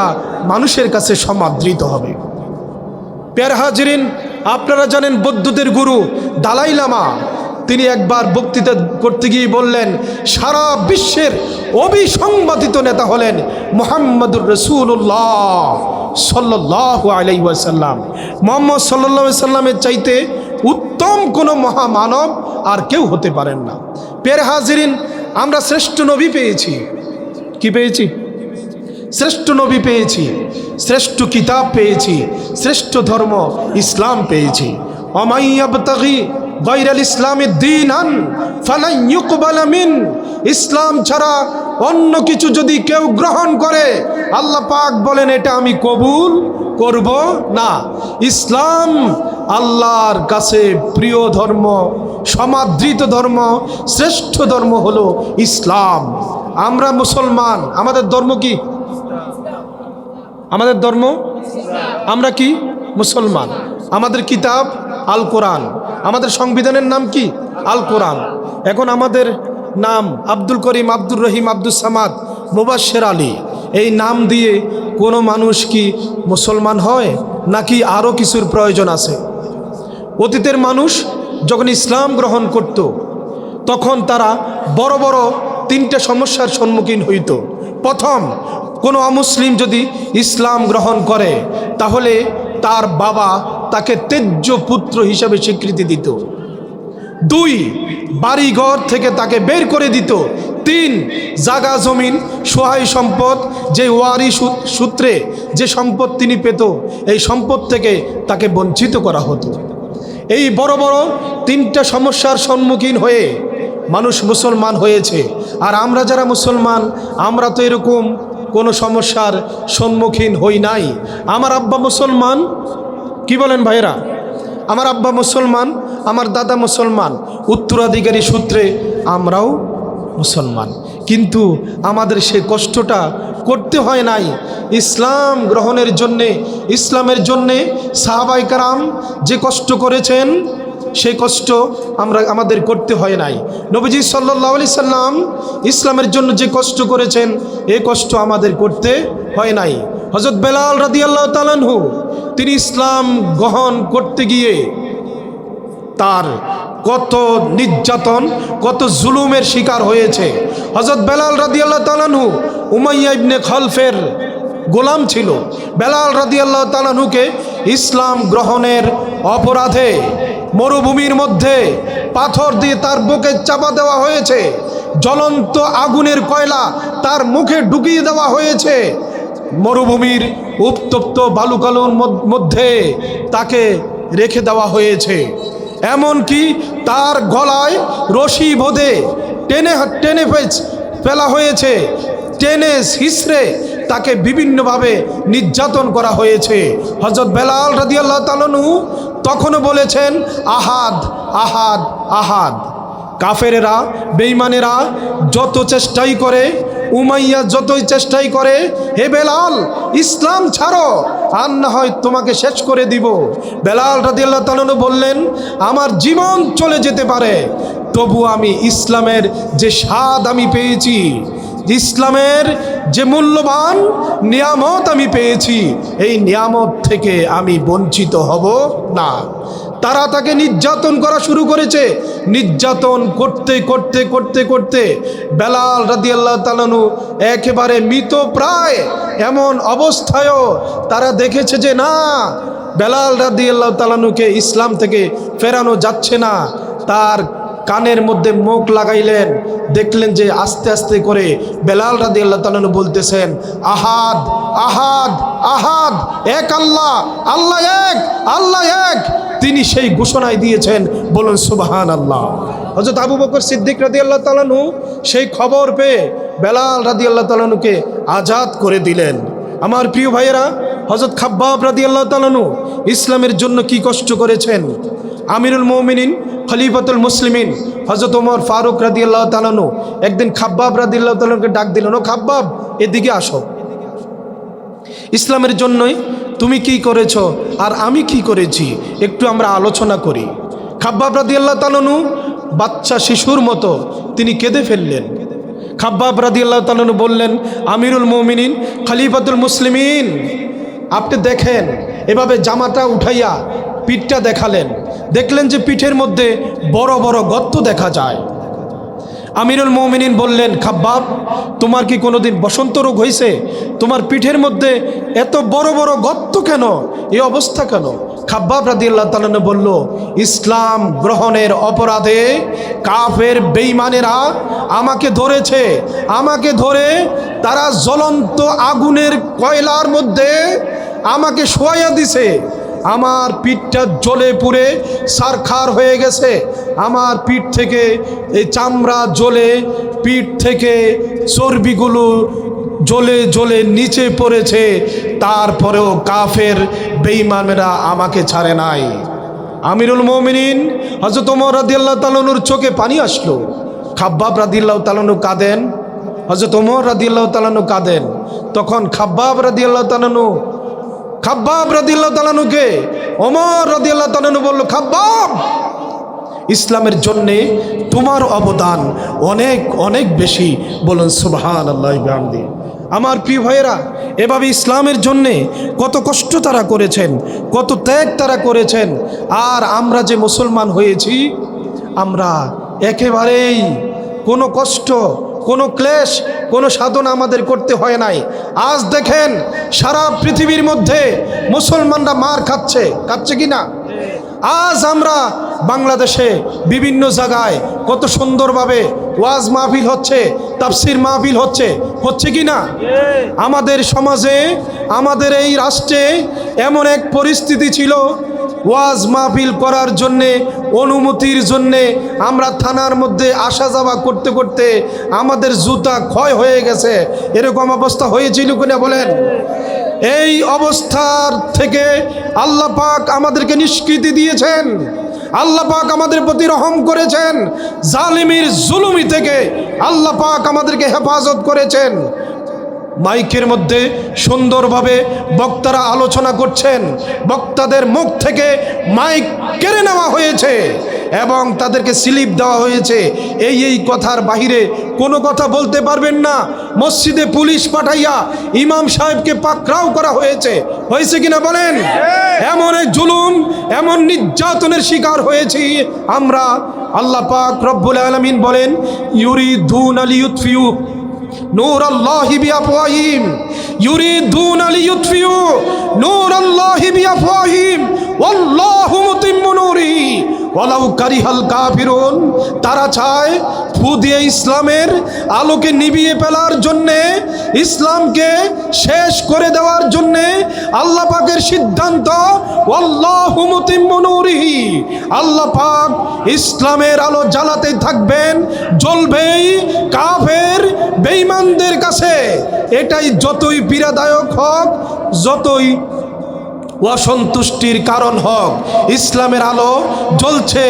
মানুষের কাছে সমাদৃত হবে। প্যারা হাজিরিন, আপনারা জানেন বৌদ্ধদের গুরু দালাই লামা, তিনি একবার বক্তৃতা করতে গিয়ে বললেন, সারা বিশ্বের অবিসংবাদিত নেতা হলেন মুহাম্মদুর রাসূলুল্লাহ সাল্লাল্লাহু আলাইহি ওয়াসাল্লাম। মুহাম্মদ সাল্লাল্লাহু আলাইহি সাল্লামের চাইতে উত্তম কোনো মহামানব আর কেউ হতে পারেন না। প্রিয় হাজিরিন, আমরা শ্রেষ্ঠ নবী পেয়েছি। কি পেয়েছি? শ্রেষ্ঠ নবী পেয়েছি, শ্রেষ্ঠ কিতাব পেয়েছি, শ্রেষ্ঠ ধর্ম ইসলাম পেয়েছি। ওমাই ইয়াবতাগি গায়রাল ইসলামি দীনান ফালান ইউকবালা মিন, ইসলাম ছাড়া অন্য কিছু যদি কেউ গ্রহণ করে আল্লাহ পাক বলেন এটা আমি কবুল করব না। ইসলাম আল্লাহর কাছে প্রিয় ধর্ম, সমাদৃত ধর্ম, শ্রেষ্ঠ ধর্ম হলো ইসলাম। আমরা মুসলমান, আমাদের ধর্ম কি? আমাদের ধর্ম, আমরা কি? মুসলমান। আমাদের কিতাব আল কোরআন, আমাদের সংবিধানের নাম কি? আল কোরআন। এখন আমাদের নাম আব্দুল করিম, আব্দুর রহিম, আব্দুল সামাদ, মুবাশশির আলী, এই নাম দিয়ে কোনো মানুষ কি মুসলমান হয় নাকি আরও কিছুর প্রয়োজন আছে? অতীতের মানুষ যখন ইসলাম গ্রহণ করত তখন তারা বড় বড় তিনটে সমস্যার সম্মুখীন হইত। প্রথম, কোনো অমুসলিম যদি ইসলাম গ্রহণ করে তাহলে তার বাবা তাকে তেজ্য পুত্র হিসাবে স্বীকৃতি দিত। 2, বাড়িঘর থেকে তাকে বের করে দিত। 3, জাগা জমিন সহায় সম্পদ, যে ওয়ারি সূত্রে যে সম্পদ তিনি পেত এই সম্পদ থেকে তাকে বঞ্চিত করা হতো। এই বড় বড় তিনটা সমস্যার সম্মুখীন হয়ে মানুষ মুসলমান হয়েছে। আর আমরা যারা মুসলমান, আমরা তো এরকম কোনো সমস্যার সম্মুখীন হই নাই। আমার আব্বা মুসলমান, কি বলেন ভাইরা? আমার আব্বা মুসলমান, আমার দাদা মুসলমান, উত্তরাধিকারী সূত্রে আমরাও মুসলমান, কিন্তু আমাদের সে কষ্টটা করতে হয় নাই। ইসলাম গ্রহণের জন্যে, ইসলামের জন্যে সাহাবায়ে কেরাম যে কষ্ট করেছেন সেই কষ্ট আমাদের করতে হয় নাই। নবীজি সাল্লাল্লাহু আলাইহি সাল্লাম ইসলামের জন্য যে কষ্ট করেছেন এই কষ্ট আমাদের করতে হয় নাই। হযরত বেলাল রাদিয়াল্লাহু তাআলা আনহু তিনি ইসলাম গ্রহণ করতে গিয়ে তার কত নির্যাতন, কত জুলুমের শিকার হয়েছে। হযরত বেলাল রাদিয়াল্লাহু তাআলা আনহু উমাইয়া ইবনে খলফের গোলাম ছিল। বেলাল রাদিয়াল্লাহু তাআলা আনহুকে ইসলাম গ্রহণের অপরাধে মরুভূমির মধ্যে পাথর দিয়ে তার বুকে চাপা দেওয়া হয়েছে, জ্বলন্ত আগুনের কয়লা তার মুখে ঢুকিয়ে দেওয়া হয়েছে, মরুভূমির উত্তপ্ত বালুকালুর মধ্যে তাকে রেখে দেওয়া হয়েছে। এমনকি তার গলায় রশি বেঁধে টেনে ফেলা হয়েছে, টেনে হিসড়ে তাকে বিভিন্নভাবে নির্যাতন করা হয়েছে। হযরত বেলাল রাদিয়াল্লাহু তাআলা আনহু তখনও বলেছেন আহাদ আহাদ আহাদ। কাফেরেরা, বেঈমানেরা যত চেষ্টাই করে, উমাইয়া যতই চেষ্টাই করে, হে বেলাল ইসলাম ছাড়ো আর না হয় তোমাকে শেষ করে দিব। বেলাল রাদিয়াল্লাহু তাআলা আনহু বললেন আমার জীবন চলে যেতে পারে, তবু আমি ইসলামের যে স্বাদ আমি পেয়েছি, ইসলামের যে মূল্যবান নিয়ামত আমি পেয়েছি, এই নিয়ামত থেকে আমি বঞ্চিত হব না। তারা তাকে নির্যাতন করা শুরু করেছে। নির্যাতন করতে করতে করতে করতে বেলাল রাদিয়াল্লাহু তাআলা আনহু একেবারে মৃত প্রায় এমন অবস্থায়ও তারা দেখেছে যে না, বেলাল রাদিয়াল্লাহু তাআলা আনহুকে ইসলাম থেকে ফেরানো যাচ্ছে না। তার কানের মধ্যে মুখ লাগাইলেন, দেখলেন যে আস্তে আস্তে করে বেলাল রাদিয়াল্লাহু তাআলা আনহু বলতেছেন আহাদ আহাদ আহাদ, এক আল্লাহ, আল্লাহ এক, আল্লাহ এক। তিনি সেই ঘোষণায় দিয়েছেন, বলুন সুবহানাল্লাহ। হযরত আবু বকর সিদ্দিক রাদিয়াল্লাহু তাআলা আনহু সেই খবর পেয়ে বেলাল রাদিয়াল্লাহু তাআলা আনহুকে আজাদ করে দিলেন। আমার প্রিয় ভাইয়েরা, হযরত খাব্বাব রাদিয়াল্লাহু তাআলা আনহু ইসলামের জন্য কি কষ্ট করেছেন। আমিরুল মুমিনিন, খলিফাতুল মুসলিমিন হযরত ওমর ফারুক রাদিয়াল্লাহু তাআলা আনহু একদিন খাব্বাব রাদিয়াল্লাহু তাআলা আনহুকে ডাক দিলেন, ও খাব্বাব এদিকে আসো, ইসলামের জন্যই তুমি কি করেছো আর আমি কি করেছি একটু আমরা আলোচনা করি। খাব্বাব রাদিয়াল্লাহু তাআলা আনহু বাচ্চা শিশুর মতো তিনি কেঁদে ফেললেন। খাব্বাব রাদিয়াল্লাহু তাআলা আনহু বললেন, আমিরুল মুমিনিন, খলিফাতুল মুসলিমিন, আপনি দেখেন, এভাবে জামাটা উঠাইয়া পিঠটা দেখালেন, দেখলেন যে পিঠের মধ্যে বড় বড় গর্ত দেখা যায়। আমিরুল মুমিনিন বললেন, খাব্বাব, তোমার কি কোনোদিন বসন্ত রোগ হয়েছে? তোমার পিঠের মধ্যে এত বড় বড় গর্ত কেন, এই অবস্থা কেন? খাব্বাব রাদিয়াল্লাহু তাআলা বলল, ইসলাম গ্রহণের অপরাধে কাফের বেঈমানেরা আমাকে ধরেছে। আমাকে ধরে তারা জ্বলন্ত আগুনের কয়লার মধ্যে আমাকে শোয়াইয়া দিছে। আমার পিঠটা জ্বলে পুড়ে ছারখার হয়ে গেছে। আমার পিঠ থেকে এই চামড়া জ্বলে, পিঠ থেকে চর্বিগুলো জ্বলে জ্বলে নিচে পড়েছে। তারপরেও কাফের বেঈমানেরা আমাকে ছাড়ে নাই। আমিরুল মুমিনিন হযরত ওমর রাদিয়াল্লাহু তাআলা আনহুর চোখে পানি আসলো। খাব্বাব রাদিয়াল্লাহু তাআলা আনহু কাঁদেন, হযরত ওমর রাদিয়াল্লাহু তাআলা আনহু কাঁদেন। তখন খাব্বাব রাদিয়াল্লাহু তাআলা আনহুকে ওমর রাদিয়াল্লাহু তাআলা আনহু বলল, খাব্বাব, ইসলামের জন্যে তোমার অবদান অনেক অনেক বেশি। বলুন সুবহানাল্লাহি ওয়া বিহামদিহি। আমার প্রিয় ভাইয়েরা, এভাবে ইসলামের জন্যে কত কষ্ট তারা করেছেন, কত ত্যাগ তারা করেছেন। আর আমরা যে মুসলমান হয়েছি, আমরা একেবারেই কোনো কষ্ট, কোনো ক্লেশ, কোনো সাধনা আমাদের করতে হয় নাই। আজ দেখেন সারা পৃথিবীর মধ্যে মুসলমানরা মার খাচ্ছে কি না? আজ আমরা বাংলাদেশে বিভিন্ন জায়গায় কত সুন্দরভাবে ওয়াজ মাহফিল হচ্ছে, তাফসির মাহফিল হচ্ছে কি না? আমাদের সমাজে, আমাদের এই রাষ্ট্রে এমন এক পরিস্থিতি ছিল, ওয়াজ মাহফিল করার জন্যে, অনুমতির জন্যে আমরা থানার মধ্যে আসা যাওয়া করতে করতে আমাদের জুতা ক্ষয় হয়ে গেছে। এরকম অবস্থা হয়েছিল কিনা বলেন? এই অবস্থার থেকে আল্লাহ পাক আমাদেরকে নিষ্কৃতি দিয়েছেন। আল্লাহ পাক আমাদের প্রতি রহম করেছেন। জালিমের জুলুমি থেকে আল্লাহ পাক আমাদেরকে হেফাজত করেছেন। মাইকের মধ্যে সুন্দরভাবে বক্তারা আলোচনা করছেন, বক্তাদের মুখ থেকে মাইক কেড়ে নেওয়া হয়েছে এবং তাদেরকে স্লিপ দেওয়া হয়েছে, এই কথার বাহিরে কোনো কথা বলতে পারবেন না। মসজিদে পুলিশ পাঠাইয়া ইমাম সাহেবকে পাকড়াও করা হয়েছে কিনা বলেন? এমন এক জুলুম, এমন নির্যাতনের শিকার হয়েছি আমরা। আল্লাহ পাক রব্বুল আলামিন বলেন, ইউরিদুনা লিইউতফিউ নূরাল্লাহি বিআফওয়াহিম, ইউরিদুনা লিইউতফিউ নূরাল্লাহি বিআফওয়াহিম ওয়াল্লাহু মুতিম্মু নূরিহি ওয়ালাউ কারিহাল কাফিরুন। তারা চায় ফু দিয়ে ইসলামের আলোকে নিভিয়ে ফেলার জন্যে, ইসলামকে শেষ করে দেওয়ার জন্যে আল্লাহ পাকের সিদ্ধান্ত, ওয়াল্লাহু মুতিম্মু নূরিহি, আল্লাহ পাক ইসলামের আলো জ্বালাতে থাকবেন, জ্বলবেই কাফের বেঈমানদের কাছে। এটাই যতই পীড়াদায়ক হোক, যতই অসন্তুষ্টির কারণ হোক, ইসলামের আলো জ্বলছে,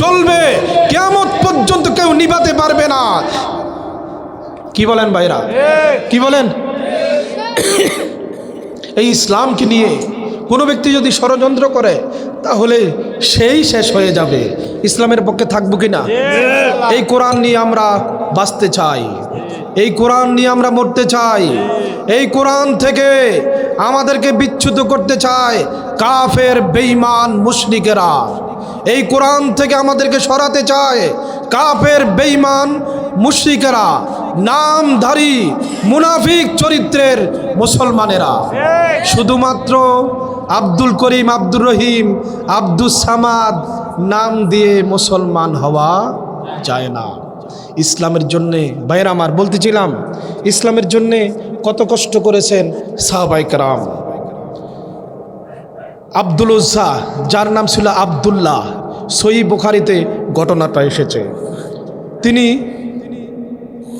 জ্বলবে, কিয়ামত পর্যন্ত কেউ নিভাতে পারবে না। কি বলেন ভাইরা? কি বলেন? এই ইসলামকে নিয়ে কোনো ব্যক্তি যদি ষড়যন্ত্র করে, তাহলে সেই শেষ হয়ে যাবে। ইসলামের পক্ষে থাকবো কিনা? এই কোরআন নিয়ে আমরা বাঁচতে চাই, এই কোরআন নিয়ে আমরা মরতে চাই। এই কোরআন থেকে আমাদেরকে বিচ্যুত করতে চায় কাফের বেঈমান মুশরিকেরা। এই কোরআন থেকে আমাদেরকে সরাতে চায় কাফের বেঈমান মুশরিকেরা, নামধারী মুনাফিক চরিত্রের মুসলমানেরা। শুধুমাত্র আব্দুল করিম, আব্দুর রহিম, আব্দুস সামাদ নাম দিয়ে মুসলমান হওয়া যায় না। ইসলামের জন্যে ভাইয়েরা আমার বলতেছিলাম, ইসলামের জন্যে কত কষ্ট করেছেন সাহাবায়ে কেরাম। আব্দুল উজ্জা, যার নাম ছিল আব্দুল্লাহ, সহিহ বুখারীতে ঘটনাটা এসেছে। তিনি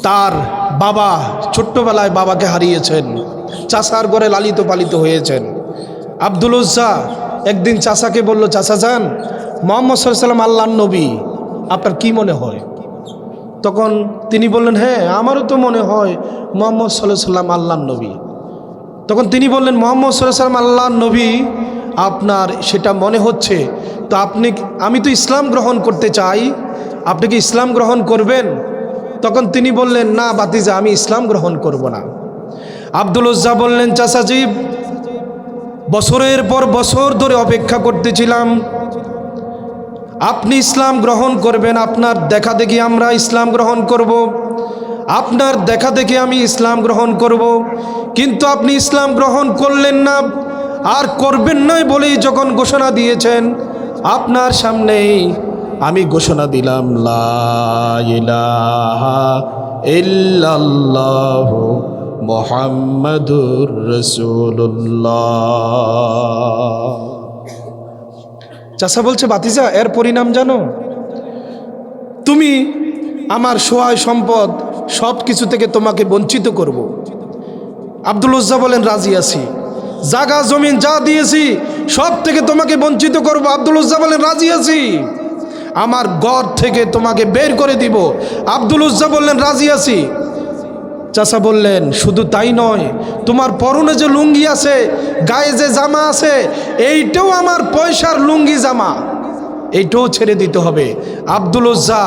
তার বাবা, ছোট্টবেলায় বাবাকে হারিয়েছেন, চাচার ঘরে লালিত পালিত হয়েছেন। আব্দুল উজ্জা একদিন চাচাকে বলল, চাচা যান, মুহাম্মদ সাল্লাল্লাহু আলাইহি ওয়াসাল্লাম আল্লাহর নবী, আপনার কি মনে হয়? তখন তিনি বললেন, হ্যাঁ আমারও তো মনে হয় মুহাম্মদ সাল্লাল্লাহু আলাইহি ওয়াসাল্লাম আল্লাহর নবী। তখন তিনি বললেন, মুহাম্মদ সাল্লাল্লাহু আলাইহি ওয়াসাল্লাম আল্লাহর নবী আপনার সেটা মনে হচ্ছে, তো আমি তো ইসলাম গ্রহণ করতে চাই, আপনি কি ইসলাম গ্রহণ করবেন? তখন তিনি বললেন, না বাতিজা, আমি ইসলাম গ্রহণ করব না। আব্দুল উজ্জা বললেন, চাচাজি, বছরের পর বছর ধরে অপেক্ষা করতেছিলাম, আপনি ইসলাম গ্রহণ করবেন, আপনার দেখা দেখি আমরা ইসলাম গ্রহণ করব, আপনার দেখা দেখি আমি ইসলাম গ্রহণ করব। কিন্তু আপনি ইসলাম গ্রহণ করলেন না আর করবেন না বলেই যখন ঘোষণা দিয়েছেন, আপনার সামনেই আমি ঘোষণা দিলাম, লা ইলাহা ইল্লাল্লাহু মুহাম্মাদুর রাসূলুল্লাহ। চাচা বলছে, ভাতিজা এর পরিণাম জানো? তুমি আমার সহায় সম্পদ সব কিছু থেকে তোমাকে বঞ্চিত করব। আব্দুল উজ্জা বলেন, রাজি আছি। জায়গা জমিন যা দিয়েছি সব থেকে তোমাকে বঞ্চিত করব। আব্দুল উজ্জা বলেন, রাজি আছি। আমার ঘর থেকে তোমাকে বের করে দিব। আব্দুল উজ্জা বললেন, রাজি আছি। চাচা বললেন, শুধু তাই নয়, তোমার পরনে যে লুঙ্গি আছে, গায়ে যে জামা আছে, এইটাও আমার পয়সার লুঙ্গি জামা, এইটাও ছেড়ে দিতে হবে। আব্দুল উজ্জা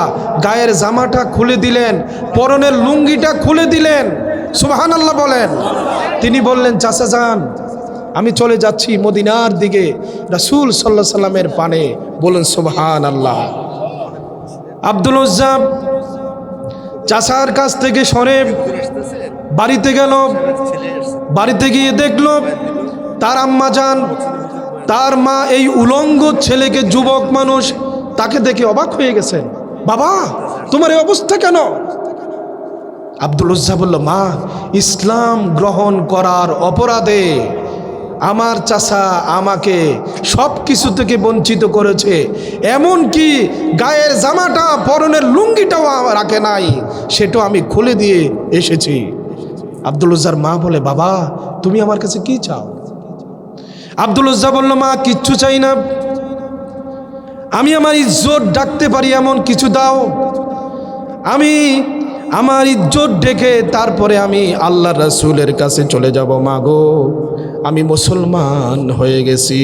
গায়ের জামাটা খুলে দিলেন, পরনের লুঙ্গিটা খুলে দিলেন। সুবহানাল্লাহ বলেন। তিনি বললেন, চাচা যান, আমি চলে যাচ্ছি মদিনার দিকে, রাসূল সাল্লাল্লাহু আলাইহি সাল্লামের পানে। বলুন সুবহানাল্লাহ। আব্দুল উজ্জা চাচার কাছ থেকে সরে বাড়িতে গেল। বাড়িতে গিয়ে দেখল তার আম্মা যান, তার মা এই উলঙ্গ ছেলেকে, যুবক মানুষ, তাকে দেখে অবাক হয়ে গেছেন। বাবা, তোমার এই অবস্থা কেন? আব্দুল উজ্জা বলল, মা, ইসলাম গ্রহণ করার অপরাধে আমার চাচা আমাকে সব কিছু থেকে বঞ্চিত করেছে, এমনকি গায়ের জামাটা, পরনের লুঙ্গিটাও রাখে নাই, সেটাও আমি খুলে দিয়ে এসেছি। আব্দুল উজ্জার মা বলে, বাবা তুমি আমার কাছে কি চাও? আব্দুল উজ্জা বলল, মা কিচ্ছু চাই না, আমি আমার ইজ্জত ডাকতে পারি এমন কিছু দাও। আমি আমার ইজ্জত ডেকে তারপরে আমি আল্লাহ রাসূলের কাছে চলে যাব। মা গো, আমি মুসলমান হয়ে গেছি।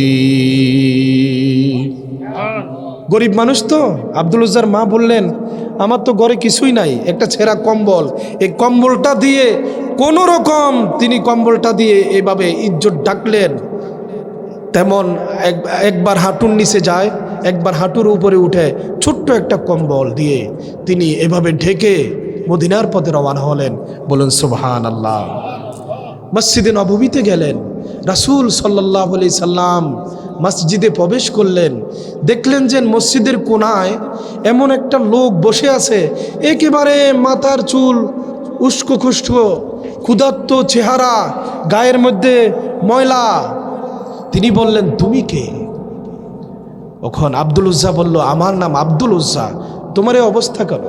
গরিব মানুষ তো। আব্দুল উজ্জার মা বললেন, আমার তো ঘরে কিছুই নাই, একটা ছেঁড়া কম্বল, এই কম্বলটা দিয়ে কোনো রকম তিনি কম্বলটা দিয়ে এভাবে ইজ্জত ডাকলেন। তেমন একবার হাঁটুর নিচে যায়, একবার হাঁটুর উপরে উঠে ছোট্ট একটা কম্বল দিয়ে তিনি এভাবে ঢেকে মদিনার পথে রওনা হলেন। বলুন সুবহানাল্লাহ। মসজিদে নববীতে গেলেন। রাসূল সাল্লাল্লাহু আলাইহি সাল্লাম মসজিদে প্রবেশ করলেন। দেখলেন যে মসজিদের কোনায় এমন একটা লোক বসে আছে, একেবারে মাথার চুল উস্কো খুস্কো, ক্ষুধার্ত চেহারা, গায়ের মধ্যে ময়লা। তিনি বললেন, তুমি কে? তখন আব্দুল উজ্জা বলল, আমার নাম আব্দুল উজ্জা, তোমার এই অবস্থা কেন?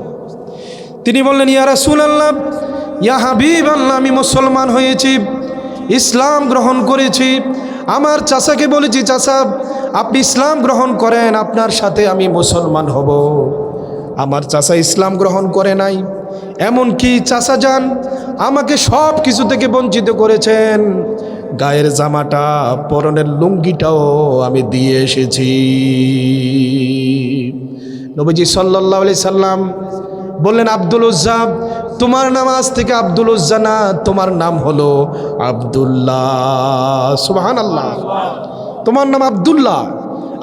তিনি বললেন, ইয়া রাসূলুল্লাহ, ইয়া হাবিবাল্লাহ, আমি মুসলমান হয়েছি, ইসলাম গ্রহণ করেছি। আমার চাচাকে বলেছি, চাচা আপনি ইসলাম গ্রহণ করেন, আপনার সাথে আমি মুসলমান হব। আমার চাচা ইসলাম গ্রহণ করে নাই, এমনকি চাচা যান আমাকে সব কিছু থেকে বঞ্চিত করেছেন, গায়ের জামাটা, পরনের লুঙ্গিটাও আমি দিয়ে এসেছি। নবীজি সাল্লাল্লাহু আলাইহি সাল্লাম বললেন, আব্দুল উজ্জা, তোমার নাম আজ থেকে আব্দুল উজ্জা না, তোমার নাম হলো আব্দুল্লাহ। সুবহানাল্লাহ। তোমার নাম আব্দুল্লাহ।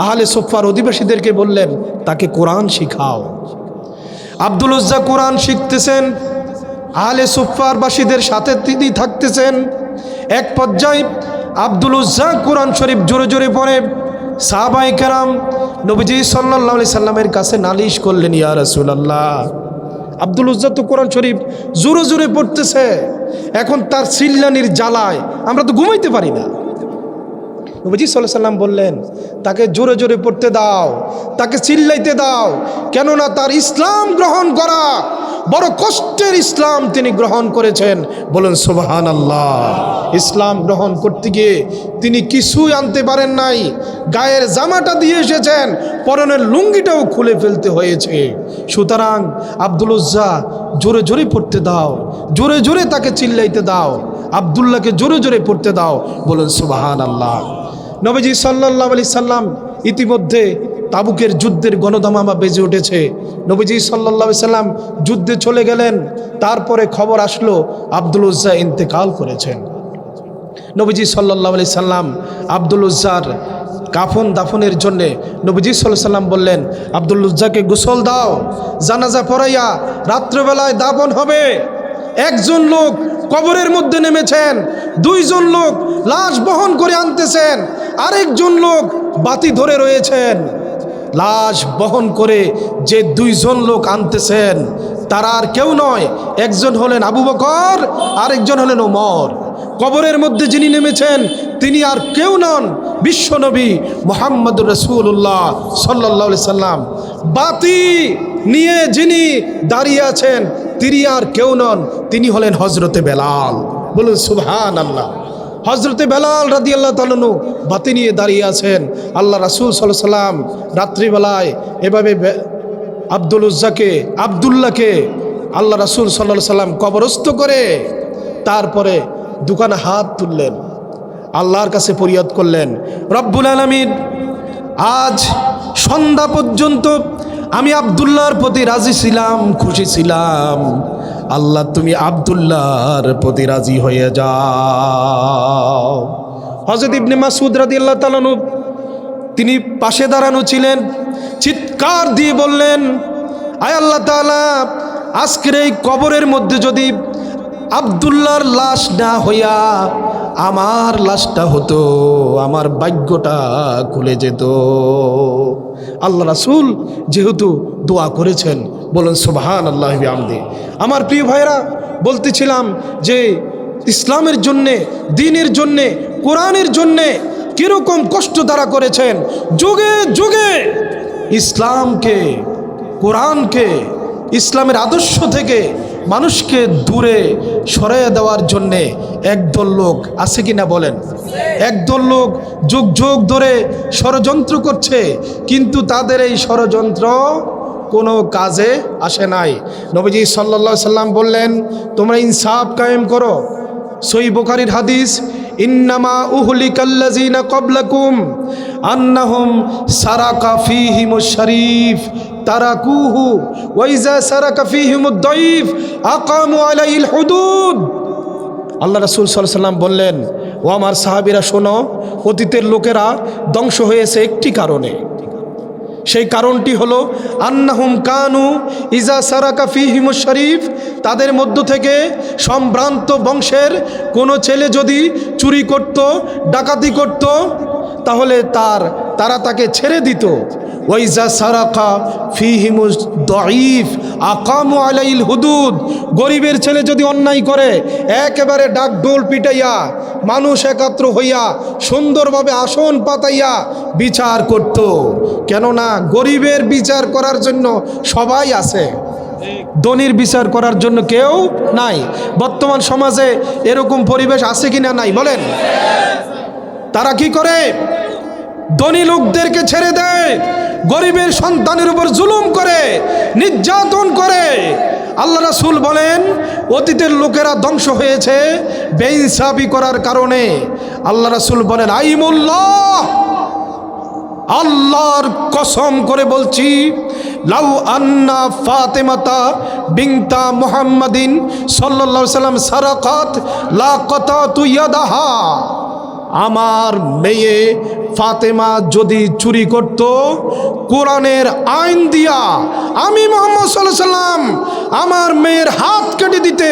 আহলে সুফফার অধিবাসীদেরকে বললেন, তাকে কোরআন শিখাও। আব্দুল উজ্জা কোরআন শিখতেছেন, আহলে সুফফার বাসীদের সাথে তিনি থাকতেছেন। এক পর্যায়ে আব্দুল উজ্জা কোরআন শরীফ জোরে জোরে পড়ে। সাহাবায়ে কেরাম নবীজি সাল্লাল্লাহু আলাইহি সাল্লামের কাছে নালিশ করলেন, ইয়া রাসূলুল্লাহ, আব্দুল উজ্জা তো কোরআন শরীফ জোরে জোরে পড়তেছে, এখন তার চিল্লানির জ্বালায় আমরা তো ঘুমাইতে পারি না। নবীজি সাল্লাল্লাহু আলাইহি সাল্লাম বললেন, তাকে জোরে জোরে পড়তে দাও, তাকে চিল্লাইতে দাও, কেননা তার ইসলাম গ্রহণ করা বড় কষ্টের ইসলাম তিনি গ্রহণ করেছেন। বলেন সুবহানাল্লাহ। ইসলাম গ্রহণ করতে গিয়ে তিনি কিছুই আনতে পারেন নাই, গায়ের জামাটা দিয়ে এসেছেন, পরনের লুঙ্গিটাও খুলে ফেলতে হয়েছে। সুতরাং আব্দুল উজ্জা জোরে জোরে পড়তে দাও, জোরে জোরে তাকে চিল্লাইতে দাও, আব্দুল্লাহকে জোরে জোরে পড়তে দাও। বলুন সুবহানাল্লাহ। নবীজি সাল্লাল্লাহু আলাইহি সাল্লাম ইতিমধ্যে তাবুকের যুদ্ধের গণধামামা বেজে উঠেছে। নবীজি সাল্লাল্লাহু আলাইহি সাল্লাম যুদ্ধে চলে গেলেন। তারপরে খবর আসলো আব্দুল উজ্জা ইন্তেকাল করেছেন। নবীজি সাল্লাল্লাহু আলাইহি সাল্লাম আব্দুল উজ্জার কাফন দাফনের জন্যে নবীজি সাল্লাল্লাহু আলাইহি সাল্লাম বললেন, আব্দুল উজ্জাকে গোসল দাও, জানাজা পড়াইয়া রাত্রেবেলায় দাফন হবে। একজন লোক কবরের মধ্যে নেমেছেন, দুইজন লোক লাশ বহন করে আনতেছেন, আরেকজন লোক বাতি ধরে রয়েছেন। লাশ বহন করে যে দুইজন লোক আনতেছেন তারা আর কেউ নয়, একজন হলেন আবু বকর, আরেকজন হলেন ওমর। কবরের মধ্যে যিনি নেমেছেন তিনি আর কেউ নন, বিশ্বনবী মুহাম্মদুর রাসূলুল্লাহ সাল্লাল্লাহু আলাইহি সাল্লাম। বাতি নিয়ে যিনি দাঁড়িয়ে আছেন তিনি আর কেউ নন, তিনি হলেন হযরতে বেলাল। বলুন সুবহানাল্লাহ। হযরতে বেলাল রাদিয়াল্লাহু তাআলা আনহু বাতি নিয়ে দাঁড়িয়ে আছেন। আল্লাহ রাসূল সাল্লাল্লাহু আলাইহি সাল্লাম রাত্রিবেলায় এভাবে আব্দুল উজ্জাকে, আব্দুল্লাহকে আল্লাহ রাসূল সাল্লাল্লাহু আলাইহি সাল্লাম কবরস্থ করে তারপরে দুখানা হাত তুললেন, আল্লাহর কাছে ফরিয়াদ করলেন, রব্বুল আলামিন, আজ সন্ধ্যা পর্যন্ত আমি আব্দুল্লাহর প্রতি রাজি ছিলাম, খুশি ছিলাম। আল্লাহ তুমি আব্দুল্লাহর প্রতি রাজি হয়ে যাও। হযরত ইবনে মাসউদ রাদিয়াল্লাহু তাআলা আনহু তিনি পাশে দাঁড়ানো ছিলেন, চিৎকার দিয়ে বললেন, আয় আল্লাহ তাআলা, আজকের এই কবরের মধ্যে যদি আব্দুল্লাহর লাশ না হইয়া আমার লাশটা হতো, আমার ভাগ্যটা খুলে যেত। আল্লাহ রাসূল যেহেতু দোয়া করেছেন, বলুন সুবহানাল্লাহি ওয়া বিহামদিহি। আমার প্রিয় ভাইরা, বলতেছিলাম যে ইসলামের জন্যে, দ্বীনের জন্যে, কোরআনের জন্যে কিরকম কষ্ট তারা করেছেন। যুগে যুগে ইসলামকে, কোরআনকে, ইসলামের আদর্শ থেকে মানুষকে দূরে সরিয়ে দেওয়ার জন্যে একদল লোক আছে কিনা বলেন? একদল লোক যুগ যুগ ধরে ষড়যন্ত্র করছে, কিন্তু তাদের এই ষড়যন্ত্র কোনো কাজে আসে নাই। নবীজি সাল্লাল্লাহু আলাইহি সাল্লাম বললেন, তোমরা ইনসাফ কায়েম করো। সহিহ বুখারীর হাদিস, ইন্নামা উহলিকাল্লাযিনা ক্বাবলাকুম আন্নাহুম সারাকা ফীহিমুশ শরীফ তারাকুহু ওয়া ইযা সারাকা ফীহিমুদ দাঈফ আকামু আলাইহিল হুদুদ। আল্লাহ রাসূল সাল্লাল্লাহু আলাইহি সাল্লাম বললেন, ও আমার সাহাবীরা শোনো, অতীতের লোকেরা ধ্বংস হয়েছে একটি কারণে। সেই কারণটি হলো আন্নাহুম কানু ইজা সারাকা ফীহিমুশ শরীফ, তাদের মধ্য থেকে সম্ভ্রান্ত বংশের কোনো ছেলে যদি চুরি করত, ডাকাতি করত, তাহলে তারা তাকে ছেড়ে দিত। ওয়াইজা সারাকা ফীহিমুজ দাঈফ আকামু আলাইহিল হুদুদ, গরিবের ছেলে যদি অন্যায় করে একেবারে ডাকডোল পিটাইয়া মানুষ একত্র হইয়া সুন্দরভাবে আসন পাতাইয়া বিচার করত। কেননা গরিবের বিচার করার জন্য সবাই আছে, ধনীর বিচার করার জন্য কেউ নাই। বর্তমান সমাজে এরকম পরিবেশ আছে কিনা নাই বলেন? তারা কি করে? ধনী লোকদেরকে ছেড়ে দেয়, গরিবের সন্তানের উপর জুলুম করে, নির্যাতন করে। আল্লাহ রাসূল বলেন, অতীতের লোকেরা ধ্বংস হয়েছে বেইনসাফি করার কারণে। আল্লাহ রাসূল বলেন, আইমুল্লাহ, আল্লাহর কসম করে বলছি, লাউ আন্না ফাতেমাতা বিনতা মুহাম্মাদিন সাল্লাল্লাহু আলাইহি সাল্লাম সারাকাত লা কাতাতু ইয়াদাহা, আমার মেয়ে ফাতেমা যদি চুরি করত, কোরআনের আইন দিয়া আমি মুহাম্মদ সাল্লাল্লাহু আলাইহি সাল্লাম আমার মেয়ের হাত কেটে দিতে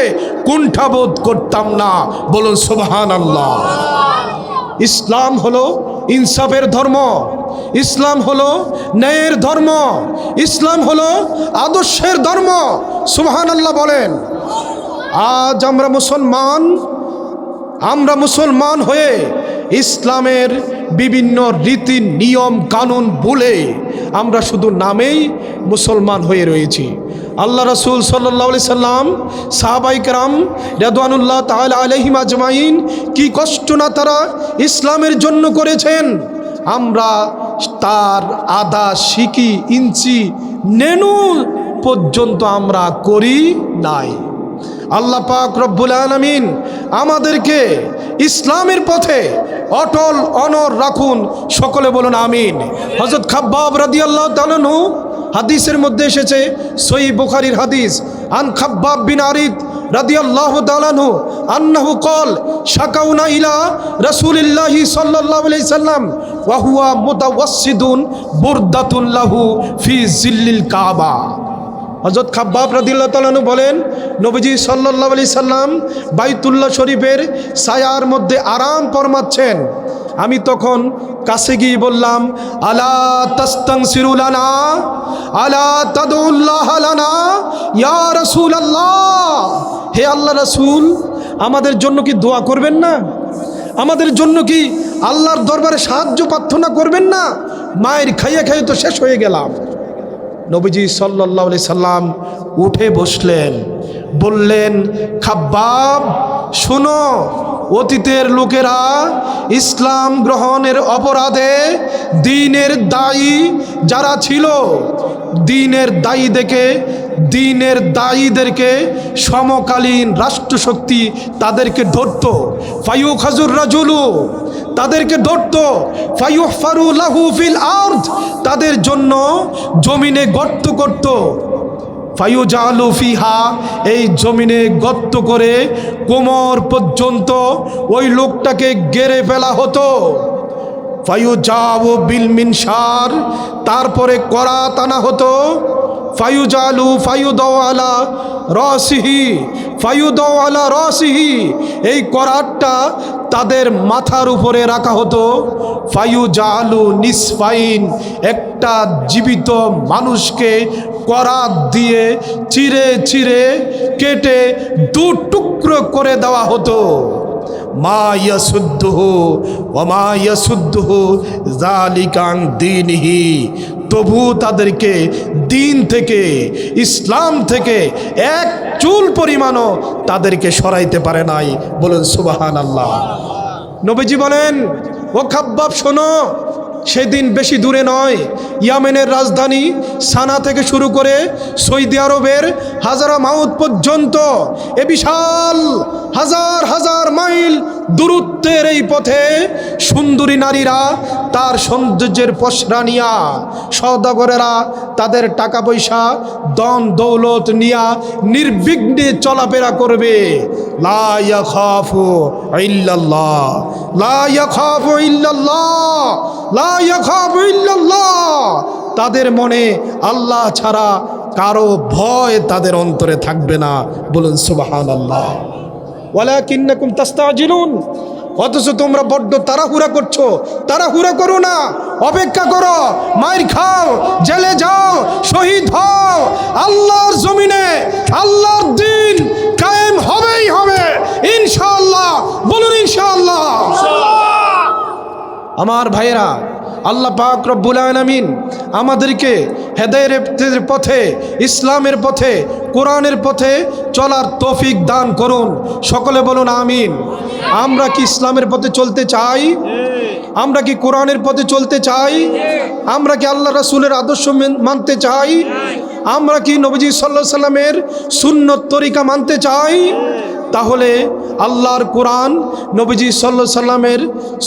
কুণ্ঠাবোধ করতাম না। বলুন সুবহানাল্লাহ। ইসলাম হলো ইনসাফের ধর্ম, ইসলাম হলো ন্যায়ের ধর্ম, ইসলাম হলো আদর্শের ধর্ম। সুবহানাল্লাহ বলেন। আজ আমরা মুসলমান হয়ে ইসলামের বিভিন্ন রীতি নিয়ম কানুন ভুলে আমরা শুধু নামেই মুসলমান হয়ে রয়েছি। আল্লাহ রাসূল সাল্লাল্লাহু আলাইহি সাল্লাম, সাহাবায়ে কেরাম রিদওয়ানুল্লাহ তাআলা আলাইহিম আজমাইন কি কষ্ট না তারা ইসলামের জন্য করেছেন, আমরা তার আধা সিকি ইঞ্চি নেনু পর্যন্ত আমরা করি নাই। আল্লাহ পাক রব্বুল আলামিন আমাদেরকে ইসলামের পথে অটল অনর রাখুন। সকলে বলুন আমিন। হযরত খাব্বাব রাদিয়াল্লাহু তাআলা আনহু, হাদিসের মধ্যে এসেছে, সহিহ বুখারীর হাদিস, আন খাব্বাব বিন আরিদ রাদিয়াল্লাহু তাআলা আনহু আন্নাহু ক্বাল শাকাউনা ইলা রাসূলিল্লাহি সাল্লাল্লাহু আলাইহি সাল্লাম ওয়া হুয়া মুতাওয়াসসিদুন বুরদাতুন লাহু ফি জিল্লিল কাবা। হযরত খাব্বাব রাদিয়াল্লাহু তাআলা আনহু বলেন, নবীজি সাল্লাল্লাহু আলাইহি সাল্লাম বাইতুল্লাহ শরীফের ছায়ার মধ্যে আরাম ফরমাচ্ছেন। আমি তখন কাছে গিয়ে বললাম, আলা তাস্তানসিরু লানা, আলা তাদউল্লাহ লানা ইয়া রাসূলুল্লাহ, হে আল্লাহ রাসূল, আমাদের জন্য কি দোয়া করবেন না? আমাদের জন্য কি আল্লাহর দরবারে সাহায্য প্রার্থনা করবেন না? মায়ের খাইয়ে খাইয়ে তো শেষ হয়ে গেলাম। নবীজি সাল্লাল্লাহু আলাইহি সাল্লাম উঠে বসলেন, বললেন, খাব্বাব শোনো, অতীতের লোকেরা ইসলাম গ্রহণের অপরাধে দ্বীনের দায়ী যারা ছিল, দ্বীনের দায়ীদেরকে সমকালীন রাষ্ট্রশক্তি তাদেরকে ধরত, ফায়ুখাজুর রাজুলু, তাদেরকে ধরত, ফায়ুহফারু লাহু ফিল আরদ, তাদের জন্য জমিনে গর্ত করত, ফায়ুজালু ফিহা, এই জমিনে গর্ত করে কোমর পর্যন্ত ওই লোকটাকে গেড়ে ফেলা হতো, ফায়ুজাউ বিল মিনশার, তারপরে করাত আনা হতো, ফায়ুজালু ফায়ুদাউ আলা রাসিহি, এই করাতটা তাদের মাথার উপরে রাখা হতো, ফায়ুজালু নিসফাইন, একটা জীবিত মানুষকে করাত দিয়ে চিরে চিরে কেটে দু টুকরো করে দেওয়া হতো, মা ইয়াসুদ্দুহু ওয়া মা ইয়াসুদ্দুহু যালিকা আন দীনিহি, তবু তাদেরকে দিন থেকে, ইসলাম থেকে এক চুল পরিমাণও তাদেরকে সরাইতে পারে নাই। বলুন সুবহানাল্লাহ। নবীজি বলেন, ও খাব্বাব শোনো, সেদিন বেশি দূরে নয়, ইয়েমেনের রাজধানী সানা থেকে শুরু করে সৌদি আরবের হাজারামাউত পর্যন্ত এ বিশাল হাজার হাজার মাইল দূরত্বের এই পথে সুন্দরী নারীরা তার সৌন্দর্যের পসরা নিয়া, সওদাগরেরা তাদের টাকা পয়সা দন দৌলত নিয়া নির্বিঘ্নে চলাফেরা করবে। লা ইয়াখাফু ইল্লাল্লাহ, লা ইয়াখাফু ইল্লাল্লাহ, লা ইয়াখাফু ইল্লাল্লাহ, তাদের মনে আল্লাহ ছাড়া কারো ভয় তাদের অন্তরে থাকবে না। বলুন সুবহানাল্লাহ। ওয়ালাকিন্নাকুম তাস্তাজিলুন, অথচ তোমরা বড্ড তাড়াহুড়া করছো। তাড়াহুড়া করো না, অপেক্ষা করো, মাইর খাও, জেলে যাও, শহীদ হও, আল্লাহর জমিনে আল্লাহর দ্বীন কায়েম হবেই হবে ইনশাআল্লাহ। বলুন ইনশাআল্লাহ। আমার ভাইয়েরা, আল্লাহ পাক রব্বুল আলামিন আমাদেরকে হেদায়েতের পথে, ইসলামের পথে, কোরআনের পথে চলার তৌফিক দান করুন। সকলে বলুন আমিন। আমরা কি ইসলামের পথে চলতে চাই? আমরা কি কোরআনের পথে চলতে চাই? আমরা কি আল্লাহ রাসূলের আদর্শ মানতে চাই? আমরা কি নবীজি সাল্লাল্লাহু আলাইহি সাল্লামের সুন্নত তরিকা মানতে চাই? তাহলে আল্লাহর কোরআন, নবীজি সাল্লাল্লাহু আলাইহি সাল্লামের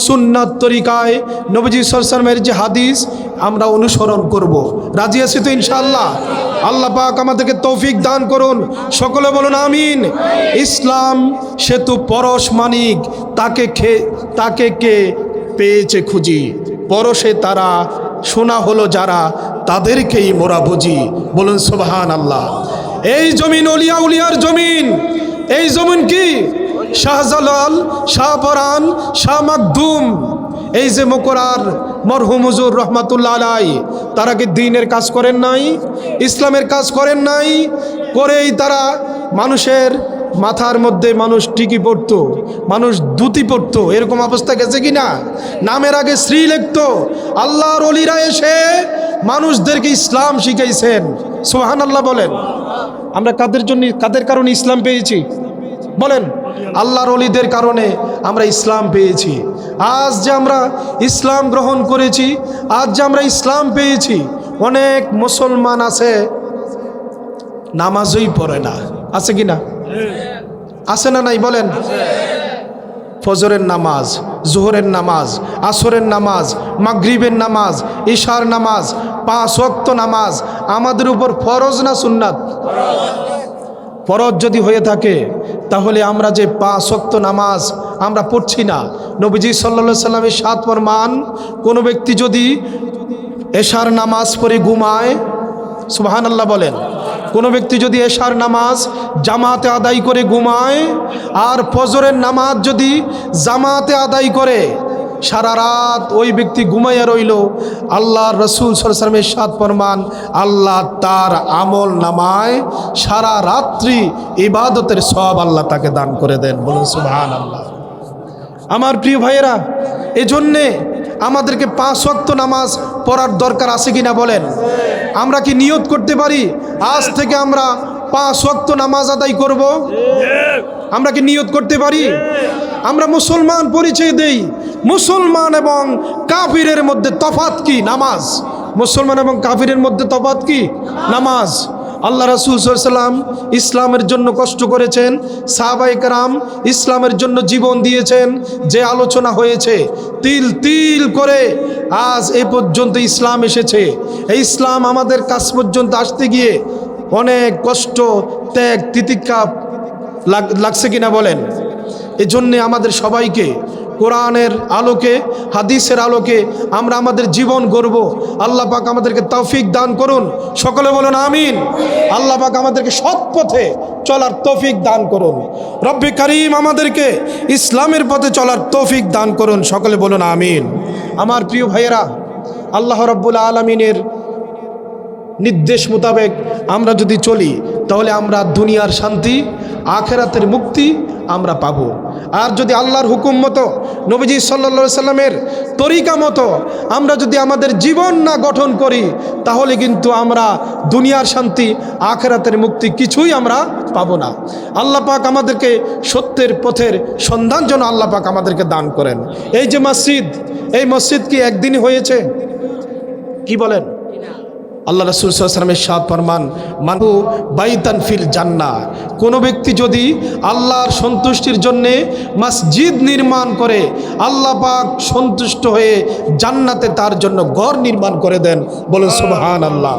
সুন্নাত তরিকায়, নবীজি সাল্লাল্লাহু আলাইহি সাল্লামের যে হাদিস আমরা অনুসরণ করব। রাজি আছি তো ইনশাআল্লাহ? আল্লাহ পাক আমাদেরকে তৌফিক দান করুন। সকলে বলুন আমিন। ইসলাম সেতু পরশমানিক, তাকে কে পেয়েছে খুঁজি, পরশে তারা শোনা হলো যারা, তাদেরকেই মোরা বুঝি। বলুন সুবহানাল্লাহ। এই জমিন অলিয়া উলিয়ার জমিন। এই জমিন কি? শাহজালাল, শাহপরান, শাহ মাকদুম, এই যে মকরার মরহুম হুজুর রহমাতুল্লাহ আলাইহি, তারা কি দ্বীনের কাজ করেন নাই? ইসলামের কাজ করেন নাই? করেই তারা মানুষের মাথার মধ্যে মানুষ টিকি পড়তো, মানুষ ধুতি পড়তো, এরকম অবস্থা গেছে কিনা? নামের আগে শ্রী লিখতো। আল্লাহর ওলিরা এসে মানুষদেরকে ইসলাম শিখাইছেন। সুবহানাল্লাহ বলেন। আমরা কাদের কারণে ইসলাম পেয়েছি? বলেন। আল্লাহর ওলিদের কারণে আমরা ইসলাম পেয়েছি। আজ যে আমরা ইসলাম গ্রহণ করেছি, আজ যে আমরা ইসলাম পেয়েছি, অনেক মুসলমান আছে নামাজই পড়ে না। আছে কি না? আছে না নাই বলেন? ফজরের নামাজ, জোহরের নামাজ, আসরের নামাজ, মাগরিবের নামাজ, ইশার নামাজ, 5 ওয়াক্ত নামাজ আমাদের উপর ফরজ না সুন্নাত? ফরজ যদি হয়ে থাকে তাহলে আমরা যে 5 ওয়াক্ত নামাজ আমরা পড়ছি না। নবীজি সাল্লাল্লাহু আলাইহি সাল্লামের সাত ফরমান, কোনো ব্যক্তি যদি এশার নামাজ পড়ে ঘুমায়, সুবহানাল্লাহ বলেন, কোনো ব্যক্তি যদি এশার নামাজ জামাতে আদায় করে ঘুমায় আর ফজরের নামাজ যদি জামাতে আদায় করে, সারা রাত ওই ব্যক্তি ঘুমাইয়া রইল, আল্লাহ রসুল সাল্লাল্লাহু আলাইহি ওয়াসাল্লামের সাত ফরমান, আল্লাহ তার আমল নামায় সারা রাত্রি ইবাদতের সওয়াব আল্লাহ তাকে দান করে দেন। বলুন সুবহানাল্লাহ। আমার প্রিয় ভাইয়েরা, এজন্যে আমাদেরকে 5 ওয়াক্ত নামাজ পড়ার দরকার আছে কিনা বলেন? আমরা কি নিয়ত করতে পারি আজ থেকে আমরা 5 ওয়াক্ত নামাজ আদায় করব? আমরা কি নিয়ত করতে পারি? আমরা মুসলমান পরিচয় দেই, মুসলমান এবং কাফিরের মধ্যে তফাৎ কি? নামাজ। মুসলমান এবং কাফিরের মধ্যে তফাৎ কি? নামাজ। আল্লাহ রাসূল সাল্লাল্লাহু আলাইহি ওয়াসাল্লাম ইসলামের জন্য কষ্ট করেছেন, সাহাবায়ে কেরাম ইসলামের জন্য জীবন দিয়েছেন। যে আলোচনা হয়েছে তিল তিল করে আজ এ পর্যন্ত ইসলাম এসেছে। এই ইসলাম আমাদের কাছ পর্যন্ত আসতে গিয়ে অনেক কষ্ট, ত্যাগ, তিতিক্ষা লাগছে কিনা বলেন? এজন্যে আমাদের সবাইকে কোরআনের আলোকে, হাদিসের আলোকে আমরা আমাদের জীবন গড়ব। আল্লাহ পাক আমাদেরকে তৌফিক দান করুন। সকলে বলুন আমিন। আল্লাহ পাক আমাদেরকে সৎ পথে চলার তৌফিক দান করুন। রব্বে কারীম আমাদেরকে ইসলামের পথে চলার তৌফিক দান করুন। সকলে বলুন আমিন। আমার প্রিয় ভাইয়েরা, আল্লাহ রাব্বুল আলামিনের নির্দেশ মোতাবেক আমরা যদি চলি তাহলে আমরা দুনিয়ার শান্তি, আখেরাতের মুক্তি আমরা পাবো। আর যদি আল্লাহর হুকুম মতো, নবীজি সাল্লাল্লাহু আলাইহি সাল্লামের তরিকা মতো আমরা যদি আমাদের জীবন না গঠন করি তাহলে কিন্তু আমরা দুনিয়ার শান্তি, আখেরাতের মুক্তি কিছুই আমরা পাবো না। আল্লাহ পাক আমাদেরকে সত্যের পথের সন্ধান যেন আল্লাহ পাক আমাদেরকে দান করেন। এই যে মসজিদ, এই মসজিদ কি একদিনই হয়েছে? কি বলেন? আল্লাহ রাসূল সাল্লাল্লাহু আলাইহি ওয়াসাল্লামের সাত ফরমান, মানহু বাইতান ফিল জান্নাহ, কোনো ব্যক্তি যদি আল্লাহর সন্তুষ্টির জন্যে মসজিদ নির্মাণ করে, আল্লাহ পাক সন্তুষ্ট হয়ে জান্নাতে তার জন্য ঘর নির্মাণ করে দেন। বলুন সুবহানাল্লাহ।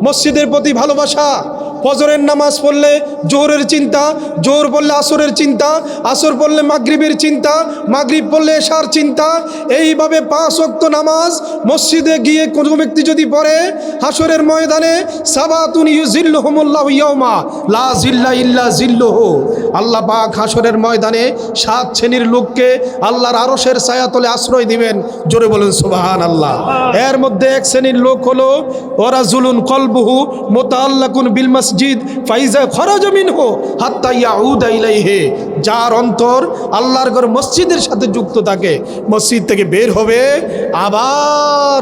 মসজিদের প্রতি ভালোবাসা, ফজরের নামাজ পড়লে জোহরের চিন্তা, জোহর পড়লে আসরের চিন্তা, আসর পড়লে মাগরিবের চিন্তা, মাগরিব পড়লে এশার চিন্তা। এইভাবে 5 ওয়াক্ত নামাজ মসজিদে গিয়ে কোনো ব্যক্তি যদি পড়ে, হাসরের ময়দানে সাবাতুন ইউজিল্লুহুমুল্লাহু ইয়াওমা লা জিল্লা ইল্লা জিল্লুহু, আল্লাহ পাক হাসরের ময়দানে 7 শ্রেণীর লোককে আল্লাহর আরশের ছায়াতলে আশ্রয় দিবেন। জোরে বলুন সুবহানাল্লাহ। এর মধ্যে এক শ্রেণীর লোক হলো ওয়ারাজুলুন কলবুহু মুতাআল্লাকুন বিল মসজিদ ফাইজা খরাজা মিনহু হাত্তা ইয়াউদা ইলাইহি, যার অন্তর আল্লাহর ঘর মসজিদের সাথে যুক্ত থাকে, মসজিদ থেকে বের হবে আবার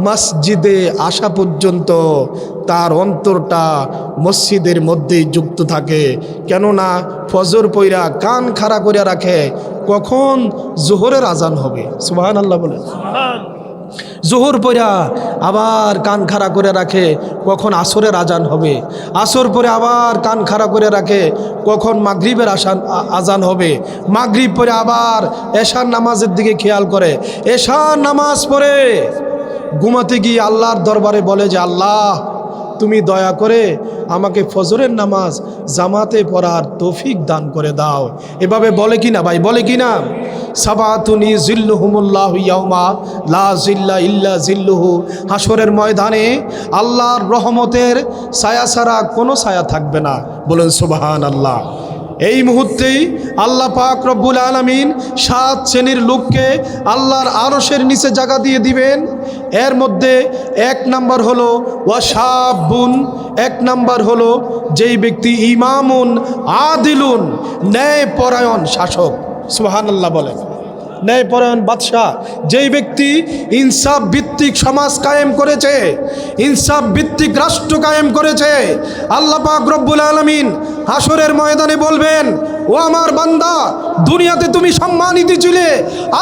মসজিদে আসা পর্যন্ত তার অন্তরটা মসজিদের মধ্যেই যুক্ত থাকে। কেননা ফজর পইরা কান খাড়া করে রাখে কখন জোহরের আজান হবে। সুবহানাল্লাহ বলেন। জোহর পড়া আবার কান খাড়া করে রাখে কখন আসরের আজান হবে, আসর পরে আবার কান খাড়া করে রাখে কখন মাগরিবের আজান হবে, মাগরিব পরে আবার এশার নামাজের দিকে খেয়াল করে, এশার নামাজ পড়ে ঘুমাতে গিয়ে আল্লাহর দরবারে বলে যে আল্লাহ তুমি দয়া করে আমাকে ফজরের নামাজ জামাতে পড়ার তৌফিক দান করে দাও। এভাবে বলে কিনা ভাই? বলে কিনা? সাবাতুন ইউজিল্লুহুমুল্লাহু ইয়াওমা লা জিল্লা ইল্লা জিল্লুহু, হাসরের ময়দানে আল্লাহর রহমতের ছায়া ছাড়া কোনো ছায়া থাকবে না। বলেন সুবহানাল্লাহ। এই মুহূর্তেই আল্লাহ পাক রব্বুল আলামিন 7 শ্রেণীর লোককে আল্লাহর আরশের নিচে জায়গা দিয়ে দিবেন। এর মধ্যে 1 নাম্বার হলো ওয়াশাবুন, 1 নাম্বার হলো যেই ব্যক্তি ইমামুন আদিলুন, ন্যায়পরায়ণ শাসক। সুবহানাল্লাহ বলেন। ন্যায়পরায়ণ বাদশাহ, যেই ব্যক্তি ইনসাফ ভিত্তিক সমাজ কায়েম করেছে, ইনসাফ ভিত্তিক রাষ্ট্র কায়েম করেছে। আল্লাহ পাক রব্বুল আলামিন হাসরের ময়দানে বলবেন, ও আমার বান্দা, দুনিয়াতে তুমি সম্মানিত ছিলে,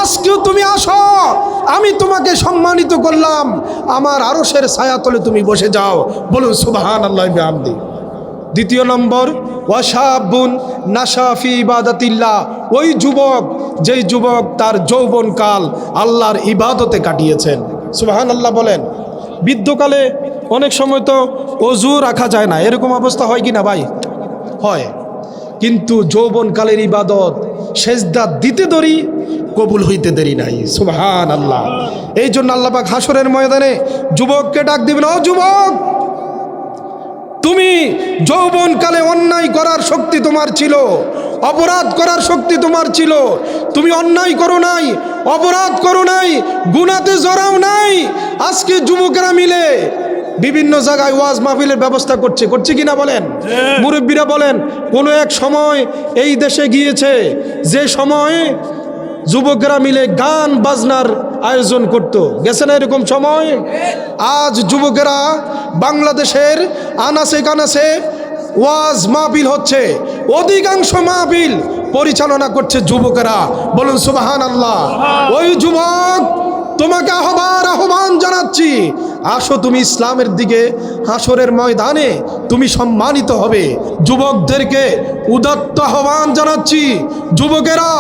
আজকেও তুমি আসো, আমি তোমাকে সম্মানিত করলাম, আমার আরশের ছায়াতলে তুমি বসে যাও। বলুন সুবহানাল্লাহি ওয়া বিহামদি। 2 নম্বর ওয়াশাবুন নাশা ফি ইবাদাতিল্লাহ, ওই যুবক যেই যুবক তার যৌবনকাল আল্লাহর ইবাদতে কাটিয়েছেন। সুবহানাল্লাহ বলেন। বৃদ্ধকালে অনেক সময় তো অজু রাখা যায় না, এরকম অবস্থা হয় কি না ভাই? হয়, কিন্তু যৌবনকালের ইবাদত সেজদা দিতে দেরি, কবুল হইতে দেরি নাই। সুবহানাল্লাহ। এই জন্য আল্লাহ পাক হাসরের ময়দানে যুবককে ডাক দিবেন, ও যুবক, তুমি যৌবনকালে অন্যায় করার শক্তি তোমার ছিল, অপরাধ করার শক্তি তোমার ছিল, তুমি অন্যায় করো নাই, অপরাধ করো নাই, গুনাতে জড়াও নাই। আজকে যুবকেরা মিলে বিভিন্ন জায়গায় ওয়াজ মাহফিলের ব্যবস্থা করছে কিনা বলেন? মুরব্বীরা বলেন, কোনো এক সময় এই দেশে গিয়েছে যে সময় যুবকেরা মিলে গান বাজনার আয়োজন করত, গেছে না এরকম সময়? আজ যুবকেরা বাংলাদেশের আনাচে কানাচে ওয়াজ মাহফিল হচ্ছে, অধিকাংশ মাহফিল পরিচালনা করছে যুবকেরা। বলুন সুবহানাল্লাহ। ওই যুবক, তোমাকে আহ্বান জানাচ্ছি, আসো তুমি ইসলামের দিকে, হাসরের ময়দানে তুমি সম্মানিত হবে। যুবকদেরকে উদাত্ত আহ্বান জানাচ্ছি, যুবকেরা,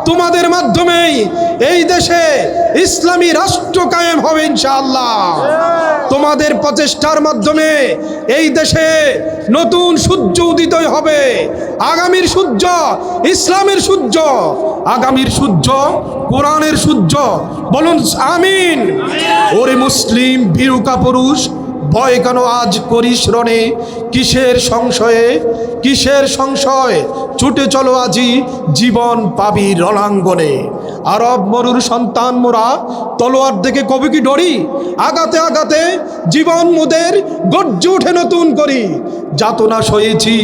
তোমাদের মাধ্যমেই এই দেশে ইসলামী রাষ্ট্র কায়েম হবে ইনশাআল্লাহ। তোমাদের প্রচেষ্টার মাধ্যমে এই দেশে নতুন সূর্য উদিত হবে। আগামীর সূর্য ইসলামের সূর্য, আগামীর সূর্য কোরআনের সূর্য। বলুন আমিন। ওরে মুসলিম ভীরুকা পুরুষ, ভয় কেন আজ করিস রণে, কিসের সংশয়ে, কিসের সংশয়, ছুটে চলো আজি জীবন পাবি রণাঙ্গনে। আরব মরুর সন্তান মোরা, তলোয়ার দেখে কবি কি ডরি, আগাতে আগাতে জীবন মোদের গর্জে উঠে নতুন করি। যাতনা সয়েছি,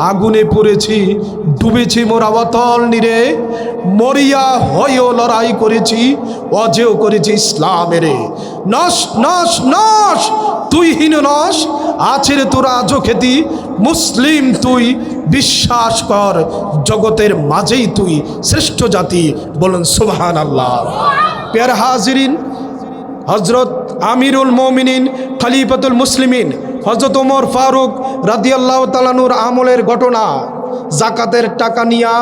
আগুনে পড়েছি, ডুবেছি মোরা অতল নীরে, মরিয়া হয়েও লড়াই করেছি, অজেয় করেছি ইসলামেরে। নস নস নস, তুই হীন নস, আছে রে তোরা আজও খ্যাতি, মুসলিম তুই, বিশ্বাস কর জগতের মাঝেই তুই শ্রেষ্ঠ জাতি। বলুন সুবহানাল্লাহ। প্যারা হাজিরিন, হজরত আমিরুল মোমিনিন খলিফাতুল মুসলিমিন হজরত ওমর ফারুক রাদিয়াল্লাহু তাআলা আনহুর আমলের ঘটনা। জাকাতের টাকা নিয়া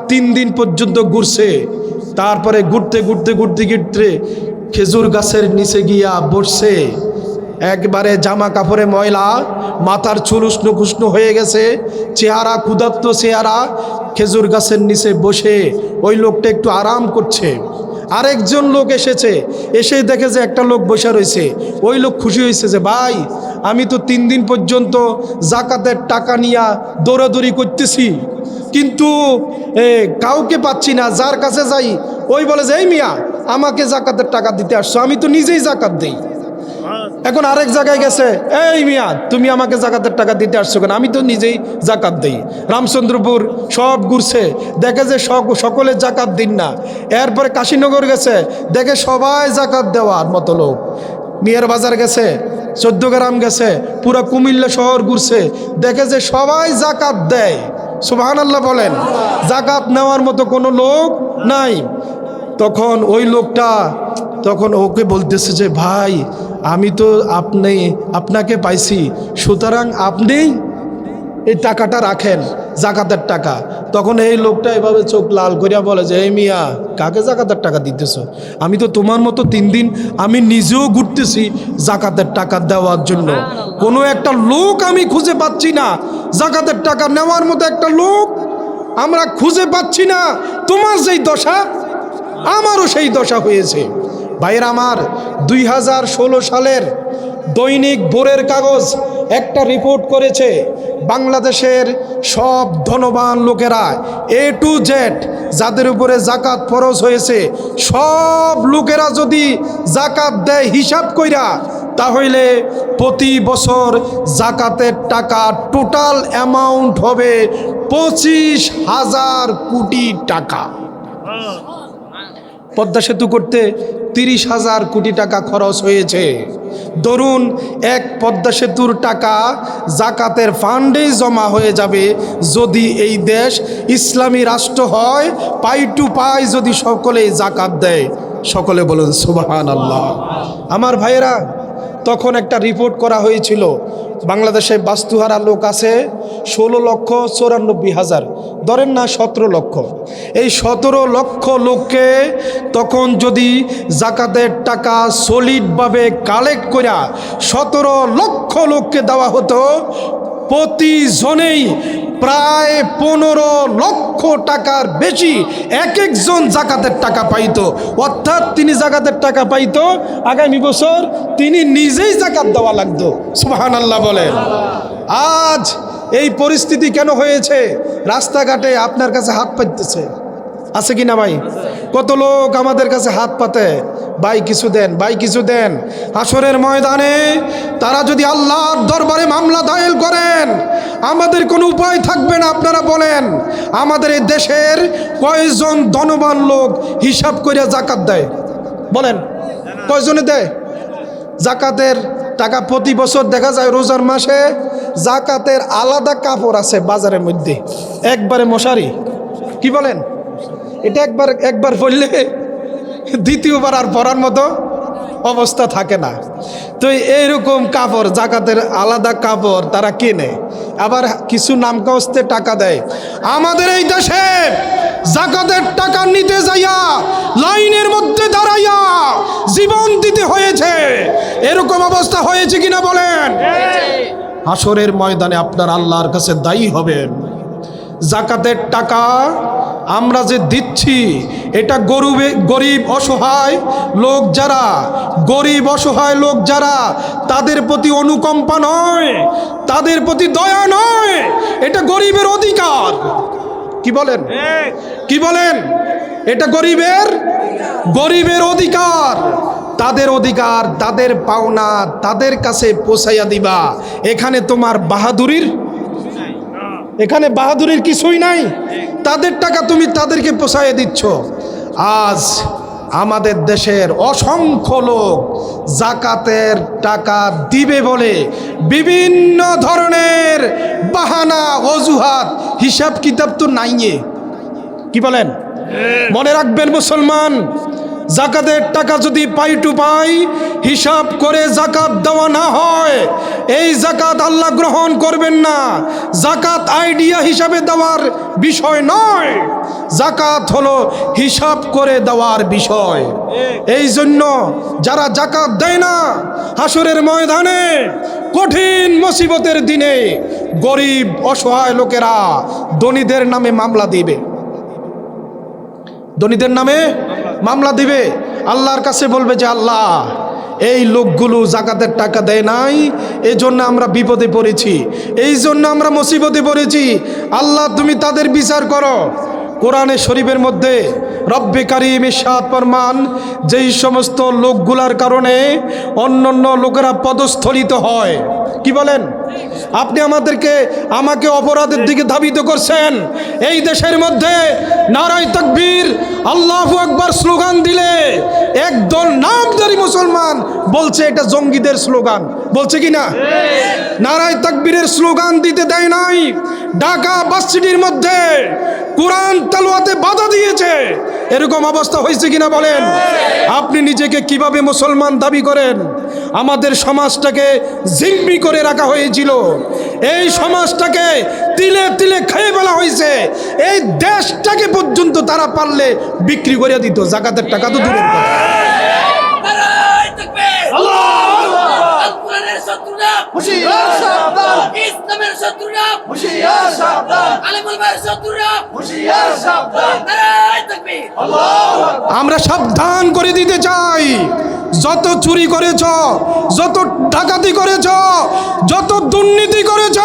3 দিন পর্যন্ত ঘুরছে, তারপরে ঘুরতে ঘুরতে ঘুরতে ঘুরতে খেজুর গাছের নিচে গিয়া বসছে। একবারে জামা কাপড়ে ময়লা, মাথার চুল উষ্ণ কুষ্ণ হয়ে গেছে, চেহারা ক্ষুধার্ত চেহারা, খেজুর গাছের নিচে বসে ওই লোকটা একটু আরাম করছে। আরেকজন লোক এসেছে, এসে দেখে যে একটা লোক বসে রয়েছে। ওই লোক খুশি হয়েছে যে ভাই, আমি তো 3 দিন পর্যন্ত জাকাতের টাকা নিয়া দৌড়াদৌড়ি করতেছি, কিন্তু কাউকে পাচ্ছি না, যার কাছে যাই ওই বলে যে এই মিয়া আমাকে জাকাতের টাকা দিতে আসছো, আমি তো নিজেই জাকাত দিই। এখন আরেক জায়গায় গেছে, এই মিয়া তুমি আমাকে জাকাতের টাকা দিতে আসছো কেন, আমি তো নিজেই জাকাত দিই। রামচন্দ্রপুর সব ঘুরছে, দেখে যে সকলে জাকাত দিন না। এরপরে কাশীনগর গেছে, দেখে সবাই জাকাত দেওয়ার মতো লোক। মিয়ার বাজার গেছে, 14 গ্রাম গেছে, পুরো কুমিল্লা শহর ঘুরছে, দেখে যে সবাই জাকাত দেয়। সুবহানাল্লাহ বলেন। জাকাত নেওয়ার মতো কোনো লোক নাই। তখন ওই লোকটা তখন ওকে বলতেছে যে ভাই, আমি তো আপনাকে পাইছি, সুতরাং আপনি এই টাকাটা রাখেন, জাকাতের টাকা। তখন এই লোকটা এভাবে চোখ লাল করিয়া বলে যে এই মিয়া কাকে জাকাতের টাকা দিতেছ, আমি তো তোমার মতো 3 দিন আমি নিজেও ঘুরতেছি জাকাতের টাকা দেওয়ার জন্য, কোনো একটা লোক আমি খুঁজে পাচ্ছি না, জাকাতের টাকা নেওয়ার মতো একটা লোক আমরা খুঁজে পাচ্ছি না। তোমার যেই দশা আমারও সেই দশা হয়েছে। ভাইয়ের আমার, 2016 সালের দৈনিক ভোরের কাগজ একটা রিপোর্ট করেছে, বাংলাদেশের সব ধনবান লোকেরা A to Z যাদের উপরে জাকাত ফরজ হয়েছে, সব লোকেরা যদি জাকাত দেয় হিসাব কইরা, তাহলে প্রতি বছর জাকাতের টাকা টোটাল অ্যামাউন্ট হবে 25,000 কোটি টাকা। পদ্মা সেতু করতে 30,000 কোটি টাকা খরচ হয়েছে। ধরুন এক পদ্মা সেতুর টাকা জাকাতের ফান্ডেই জমা হয়ে যাবে যদি এই দেশ ইসলামী রাষ্ট্র হয়, পাই টু পাই যদি সকলেই জাকাত দেয়। সকলে বলুন সুবহানাল্লাহ। আমার ভাইয়েরা, তখন একটা রিপোর্ট করা হয়েছিল, বাংলাদেশে বাস্তুহারা লোক আছে 16,94,000, ধরেন না 17 লক্ষ। এই 17 লক্ষ লোককে তখন যদি জাকাতের টাকা সলিডভাবে কালেক্ট করা 17 লক্ষ লোককে দেওয়া হতো, প্রতিজনেই প্রায় 15 লক্ষ টাকার বেশি এক একজন জাকাতের টাকা পাইতো। অর্থাৎ তিনি জাকাতের টাকা পাইতো, আগামী বছর তিনি নিজেই জাকাত দেওয়া লাগতো। সুবহানাল্লাহ বলেন। আজ এই পরিস্থিতি কেন হয়েছে? রাস্তাঘাটে আপনার কাছে হাত পাততেছে, আছে কি না ভাই? কত লোক আমাদের কাছে হাত পাতে, ভাই কিছু দেন, ভাই কিছু দেন। হাসরের ময়দানে তারা যদি আল্লাহর দরবারে মামলা দায়ের করেন, আমাদের কোনো উপায় থাকবে না। আপনারা বলেন, আমাদের এই দেশের কয়জন ধনবান লোক হিসাব করে জাকাত দেয়? বলেন, কয়জনে দেয় জাকাতের টাকা? প্রতি বছর দেখা যায় রোজার মাসে জাকাতের আলাদা কাপড় আছে বাজারের মধ্যে, একবারে মশারি। কি বলেন? এটা একবার পড়লে দ্বিতীয়বার আর পরার মতো অবস্থা থাকে না। তো এইরকম কাপড়, জাকাতের আলাদা কাপড় তারা কিনে, আবার কিছু নামকাস্তে টাকা দেয়। আমাদের এই দেশে জাকাতের টাকা নিতে যাইয়া লাইনের মধ্যে দাঁড়াইয়া জীবন দিতে হয়েছে। এরকম অবস্থা হয়েছে কিনা বলেন? হাসরের ময়দানে আপনার আল্লাহর কাছে দায়ী হবেন। জাকাতের টাকা আমরা যে দিচ্ছি, এটা গরিব অসহায় লোক যারা, গরিব অসহায় লোক যারা, তাদের প্রতি অনুকম্পা নয়, তাদের প্রতি দয়া নয়, এটা গরিবের অধিকার। কি বলেন? কি বলেন? এটা গরিবের অধিকার। তাদের অধিকার, তাদের পাওনা তাদের কাছে পৌঁছাইয়া দিবা। এখানে তোমার বাহাদুরির কিছুই নাই। তাদের টাকা তুমি তাদেরকে পোষায় দিচ্ছ। আজ আমাদের দেশের অসংখ্য লোক জাকাতের টাকা দিবে বলে বিভিন্ন ধরনের বাহানা, অজুহাত, হিসাব কিতাব তো নাইয়ে। কি বলেন? মনে রাখবেন মুসলমান, জাকাতের টাকা যদি পাই টু পাই হিসাব করে জাকাত দেওয়া না হয়, এই জাকাত আল্লাহ গ্রহণ করবেন না। জাকাত আইডিয়া হিসাবে দেওয়ার বিষয় নয়, জাকাত হলো হিসাব করে দেওয়ার বিষয়। এই জন্য যারা জাকাত দেয় না, হাসরের ময়দানে কঠিন মুসিবতের দিনে গরিব অসহায় লোকেরা ধনীদের নামে মামলা দিবে, ধনীদের নামে মামলা দিবে। আল্লাহর কাছে বলবে যে আল্লাহ, এই লোকগুলো জাকাতের টাকা দেয় নাই, এই জন্য আমরা বিপদে পড়েছি, এই জন্য আমরা মুসিবতে পড়েছি। আল্লাহ তুমি তাদের বিচার করো। কোরআনে শরীফের মধ্যে রব্বে কারিম ইরশাদ ফরমান, যেই সমস্ত লোকগুলার কারণে অন্যান্য লোকেরা পদস্থলিত হয়। কি বলেন? আপনি আমাকে অপরাধের দিকে ধাবিত করছেন। এই দেশের মধ্যে নারায়ে তাকবীর, আল্লাহু আকবার স্লোগান দিলে একদল নামধারী মুসলমান বলছে এটা জঙ্গিদের স্লোগান। বলছে কি না? নারায়ে তাকবীরের স্লোগান দিতে দেয় নাই। ঢাকা ভার্সিটির মধ্যে কোরআন তেলাওয়াতে বাধা দিয়েছে। এরকম অবস্থা হয়েছে কিনা বলেন? আপনি নিজেকে কিভাবে মুসলমান দাবি করেন? আমাদের সমাজটাকে জিম্মি করে রাখা হয়েছিল, এই সমাজটাকে তিলে তিলে খেয়ে ফেলা হয়েছে। এই দেশটাকে পর্যন্ত তারা পারলে বিক্রি করে দিত, জাকাতের টাকা তো দূরের কথা। আমরা সাবধান করে দিতে চাই, যত চুরি করেছ, যত ডাকাতি করেছ, যত দুর্নীতি করেছ,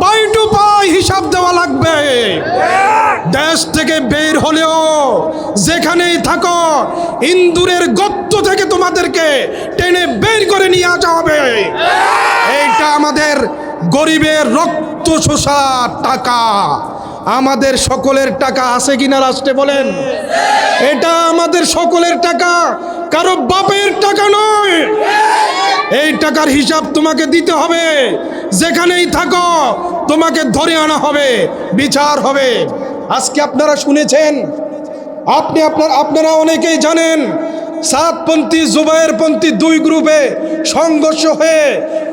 পাই টু পাই হিসাব দেওয়া লাগবে। দেশ থেকে বের হলেও যেখানেই থাকো, ইন্দুরের গর্ত থেকে তোমাদেরকে টেনে বের করে নিয়ে আসা হবে। এইটা আমাদের গরিবের রক্ত শোষা টাকা, আমাদের সকলের টাকা। আছে কিনা রাষ্ট্রে বলেন? এটা আমাদের সকলের টাকা, কারো বাপের টাকা নয়। এই টাকার হিসাব তোমাকে দিতে হবে। যেখানেই থাকো তোমাকে ধরে আনা হবে, বিচার হবে। আজকে আপনারা শুনেছেন, আপনারা অনেকেই জানেন, সাতপন্থী জুবায়েরপন্থী দুই গ্রুপে সংঘর্ষ হয়ে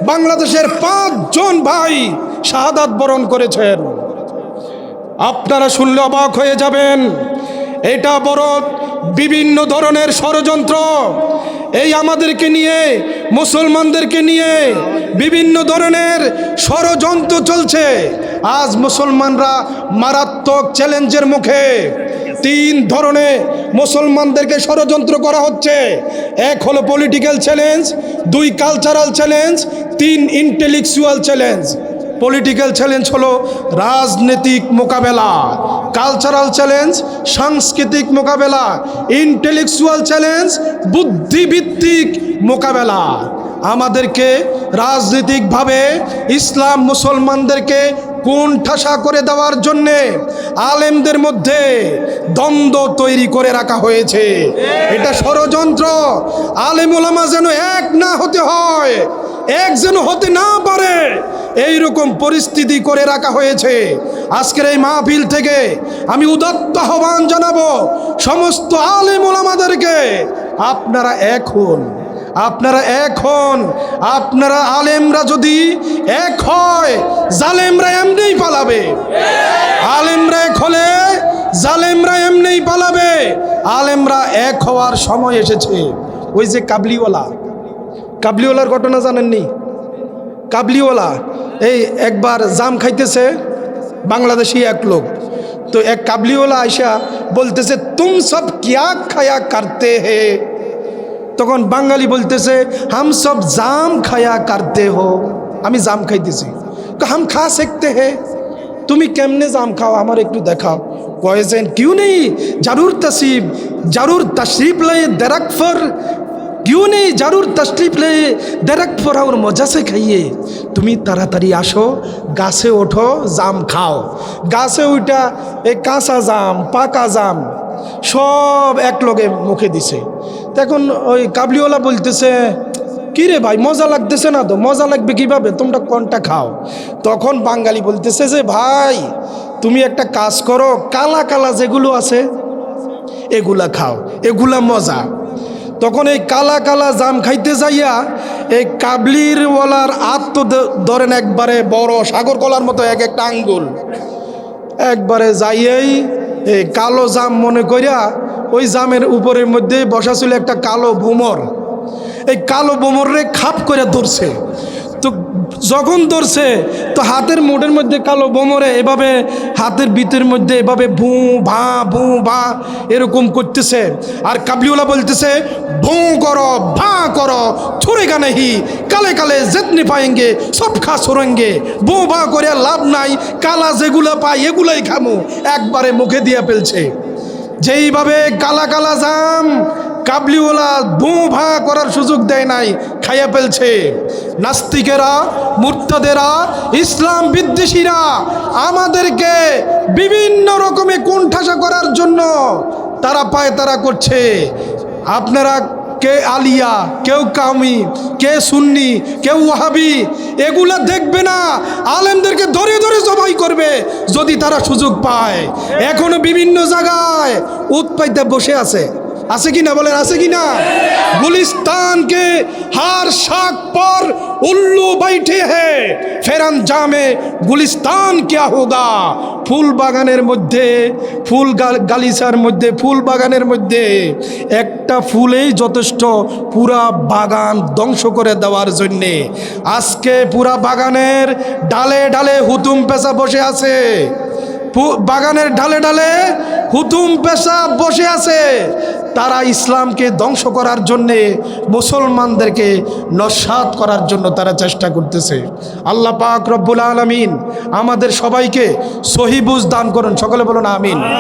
বাংলাদেশের 5 জন ভাই শাহাদাত বরণ করেছেন। আপনারা শুনলে অবাক হয়ে যাবেন। এটা বড় বিভিন্ন ধরনের ষড়যন্ত্র। এই আমাদেরকে নিয়ে মুসলমানদেরকে নিয়ে বিভিন্ন ধরনের ষড়যন্ত্র চলছে। আজ মুসলমানরা মারাত্মক চ্যালেঞ্জের মুখে। তিন ধরনের মুসলমানদেরকে ষড়যন্ত্র করা হচ্ছে। এক হলো পলিটিক্যাল চ্যালেঞ্জ, দুই কালচারাল চ্যালেঞ্জ, তিন ইন্টেলেকচুয়াল চ্যালেঞ্জ। পলিটিক্যাল চ্যালেঞ্জ হলো রাজনৈতিক মোকাবেলা, কালচারাল চ্যালেঞ্জ সাংস্কৃতিক মোকাবেলা, ইন্টেলেকচুয়াল চ্যালেঞ্জ বুদ্ধিভিত্তিক মোকাবেলা। আমাদেরকে রাজনৈতিকভাবে ইসলাম মুসলমানদেরকে কোণঠাসা করে দেওয়ার জন্যে আলেমদের মধ্যে দ্বন্দ্ব তৈরি করে রাখা হয়েছে। এটা ষড়যন্ত্র। আলেম ওলামা যেন এক না হতে হয়, এক যেন হতে না পারে, এই রকম পরিস্থিতি করে রাখা হয়েছে। আজকের এই মাহফিল থেকে আমি উদাত্ত আহ্বান জানাবো সমস্ত আলেম ওলামাদেরকে, আপনারা এক হন, আপনারা এক হন। আপনারা আলেমরা যদি এক হয়, জালেমরা এমনিই পালাবে। আলেমরা এক হলে জালেমরা এমনিই পালাবে। আলেমরা এক হওয়ার সময় এসেছে। ওই যে কাবলিওয়ালার ঘটনা জানেননি? কাবলিওয়ালা এই একবার জাম খাইতেছে, বাংলাদেশি এক লোক। তো এক কাবলিওয়ালা আইসা বলতেছে, তুম সব কিয়া খায়া করতে হে? তখন বাঙালি বলতেছে, হাম সব জাম খায়া করতে হো। আমি জাম খাইতেছি। হাম খা सकते হে। তুমি কেমনে জাম খাও, আমার একটু দেখাও। কয়েছেন কিউ নেই, जरूर तशरीफ ले दरख्त पर, क्यों नहीं जरूर तशरीफ ले दरख्त पर और मजा से खाइए। তুমি তাড়াতাড়ি আসো, গাছে ওঠো, জাম খাও। গাছে উঠা এই কাঁচা জাম, পাকা জাম সব এক লগে মুখে দিছে। তখন ওই কাবলিওয়ালা বলতেছে, কি রে ভাই, মজা লাগতেছে না তো? মজা লাগবে কিভাবে, তোমরা কোনটা খাও? তখন বাঙালি বলতেছে যে, ভাই তুমি একটা কাজ করো, কালা কালা যেগুলো আছে এগুলা খাও, এগুলা মজা। তখন এই কালা কালা জাম খাইতে যাইয়া এই কাবলিরওয়ালার হাত তো ধরেন একবারে বড় সাগর কলার মতো এক একটা আঙ্গুল, একবারে যাইয়েই এই কালো জাম মনে করিয়া ওই জামের উপরের মধ্যে বসা ছিল একটা কালো ভুমর। এই কালো ভুমরে খাপ করে ধরছে। তো যখন ধরছে তো হাতের মুঠের মধ্যে কালো ভুমরে এভাবে হাতের ভিতরের মধ্যে এভাবে ভু ভা এরকম করতেছে। আর কাবলিওয়ালা বলতেছে, ভু করো, ভা করো, ছুড়েগা নেহি, কালে কালে জিতনে পাएंगे সব খা সরেঙ্গে। ভু ভা করে লাভ নাই, কালা যেগুলো পাই এগুলাই খামু। একবারে মুখে দিয়ে ফেলছে। যেইভাবে কালা কালা জাম কাবলিওয়ালা ভু ভা করার সুযোগ দেয় নাই, খাইয়া ফেলছে। নাস্তিকেরা, মুরতাদেরা, ইসলাম বিদ্বেষীরা আমাদেরকে বিভিন্ন রকমে কোণঠাসা করার জন্য তারা পায়তারা করছে। আপনারা কে আলিয়া, কেউ কাউমি, কে সুন্নি, কেউ ওয়াহাবি, এগুলা দেখবে না। আলেমদেরকে ধরে ধরে জবাই করবে যদি তারা সুযোগ পায়। এখনো বিভিন্ন জায়গায় উৎপাইতে বসে আছে কি না বলেন, আছে কি না? गुलिस्तान के हर शाख पर उल्लू बैठे हैं, फिर अंजामे गुलिस्तान क्या होगा। ফুল বাগানের মধ্যে, ফুল গালিচার মধ্যে, ফুল বাগানের মধ্যে একটা ফুলেই যথেষ্ট পুরা বাগান ধ্বংস করে দেওয়ার জন্যে। আজকে পুরা বাগানের ডালে ডালে হুতুম পেশা বসে আছে। বাগানের ঢালে ঢালে হুতুম পেশা বসে আছে। তারা ইসলামকে ধ্বংস করার জন্যে, মুসলমানদেরকে নস্যাৎ করার জন্য তারা চেষ্টা করতেছে। আল্লাহ পাক রব্বুল আলামিন আমাদের সবাইকে সহি বুঝ দান করুন। সকলে বলুন আমিন।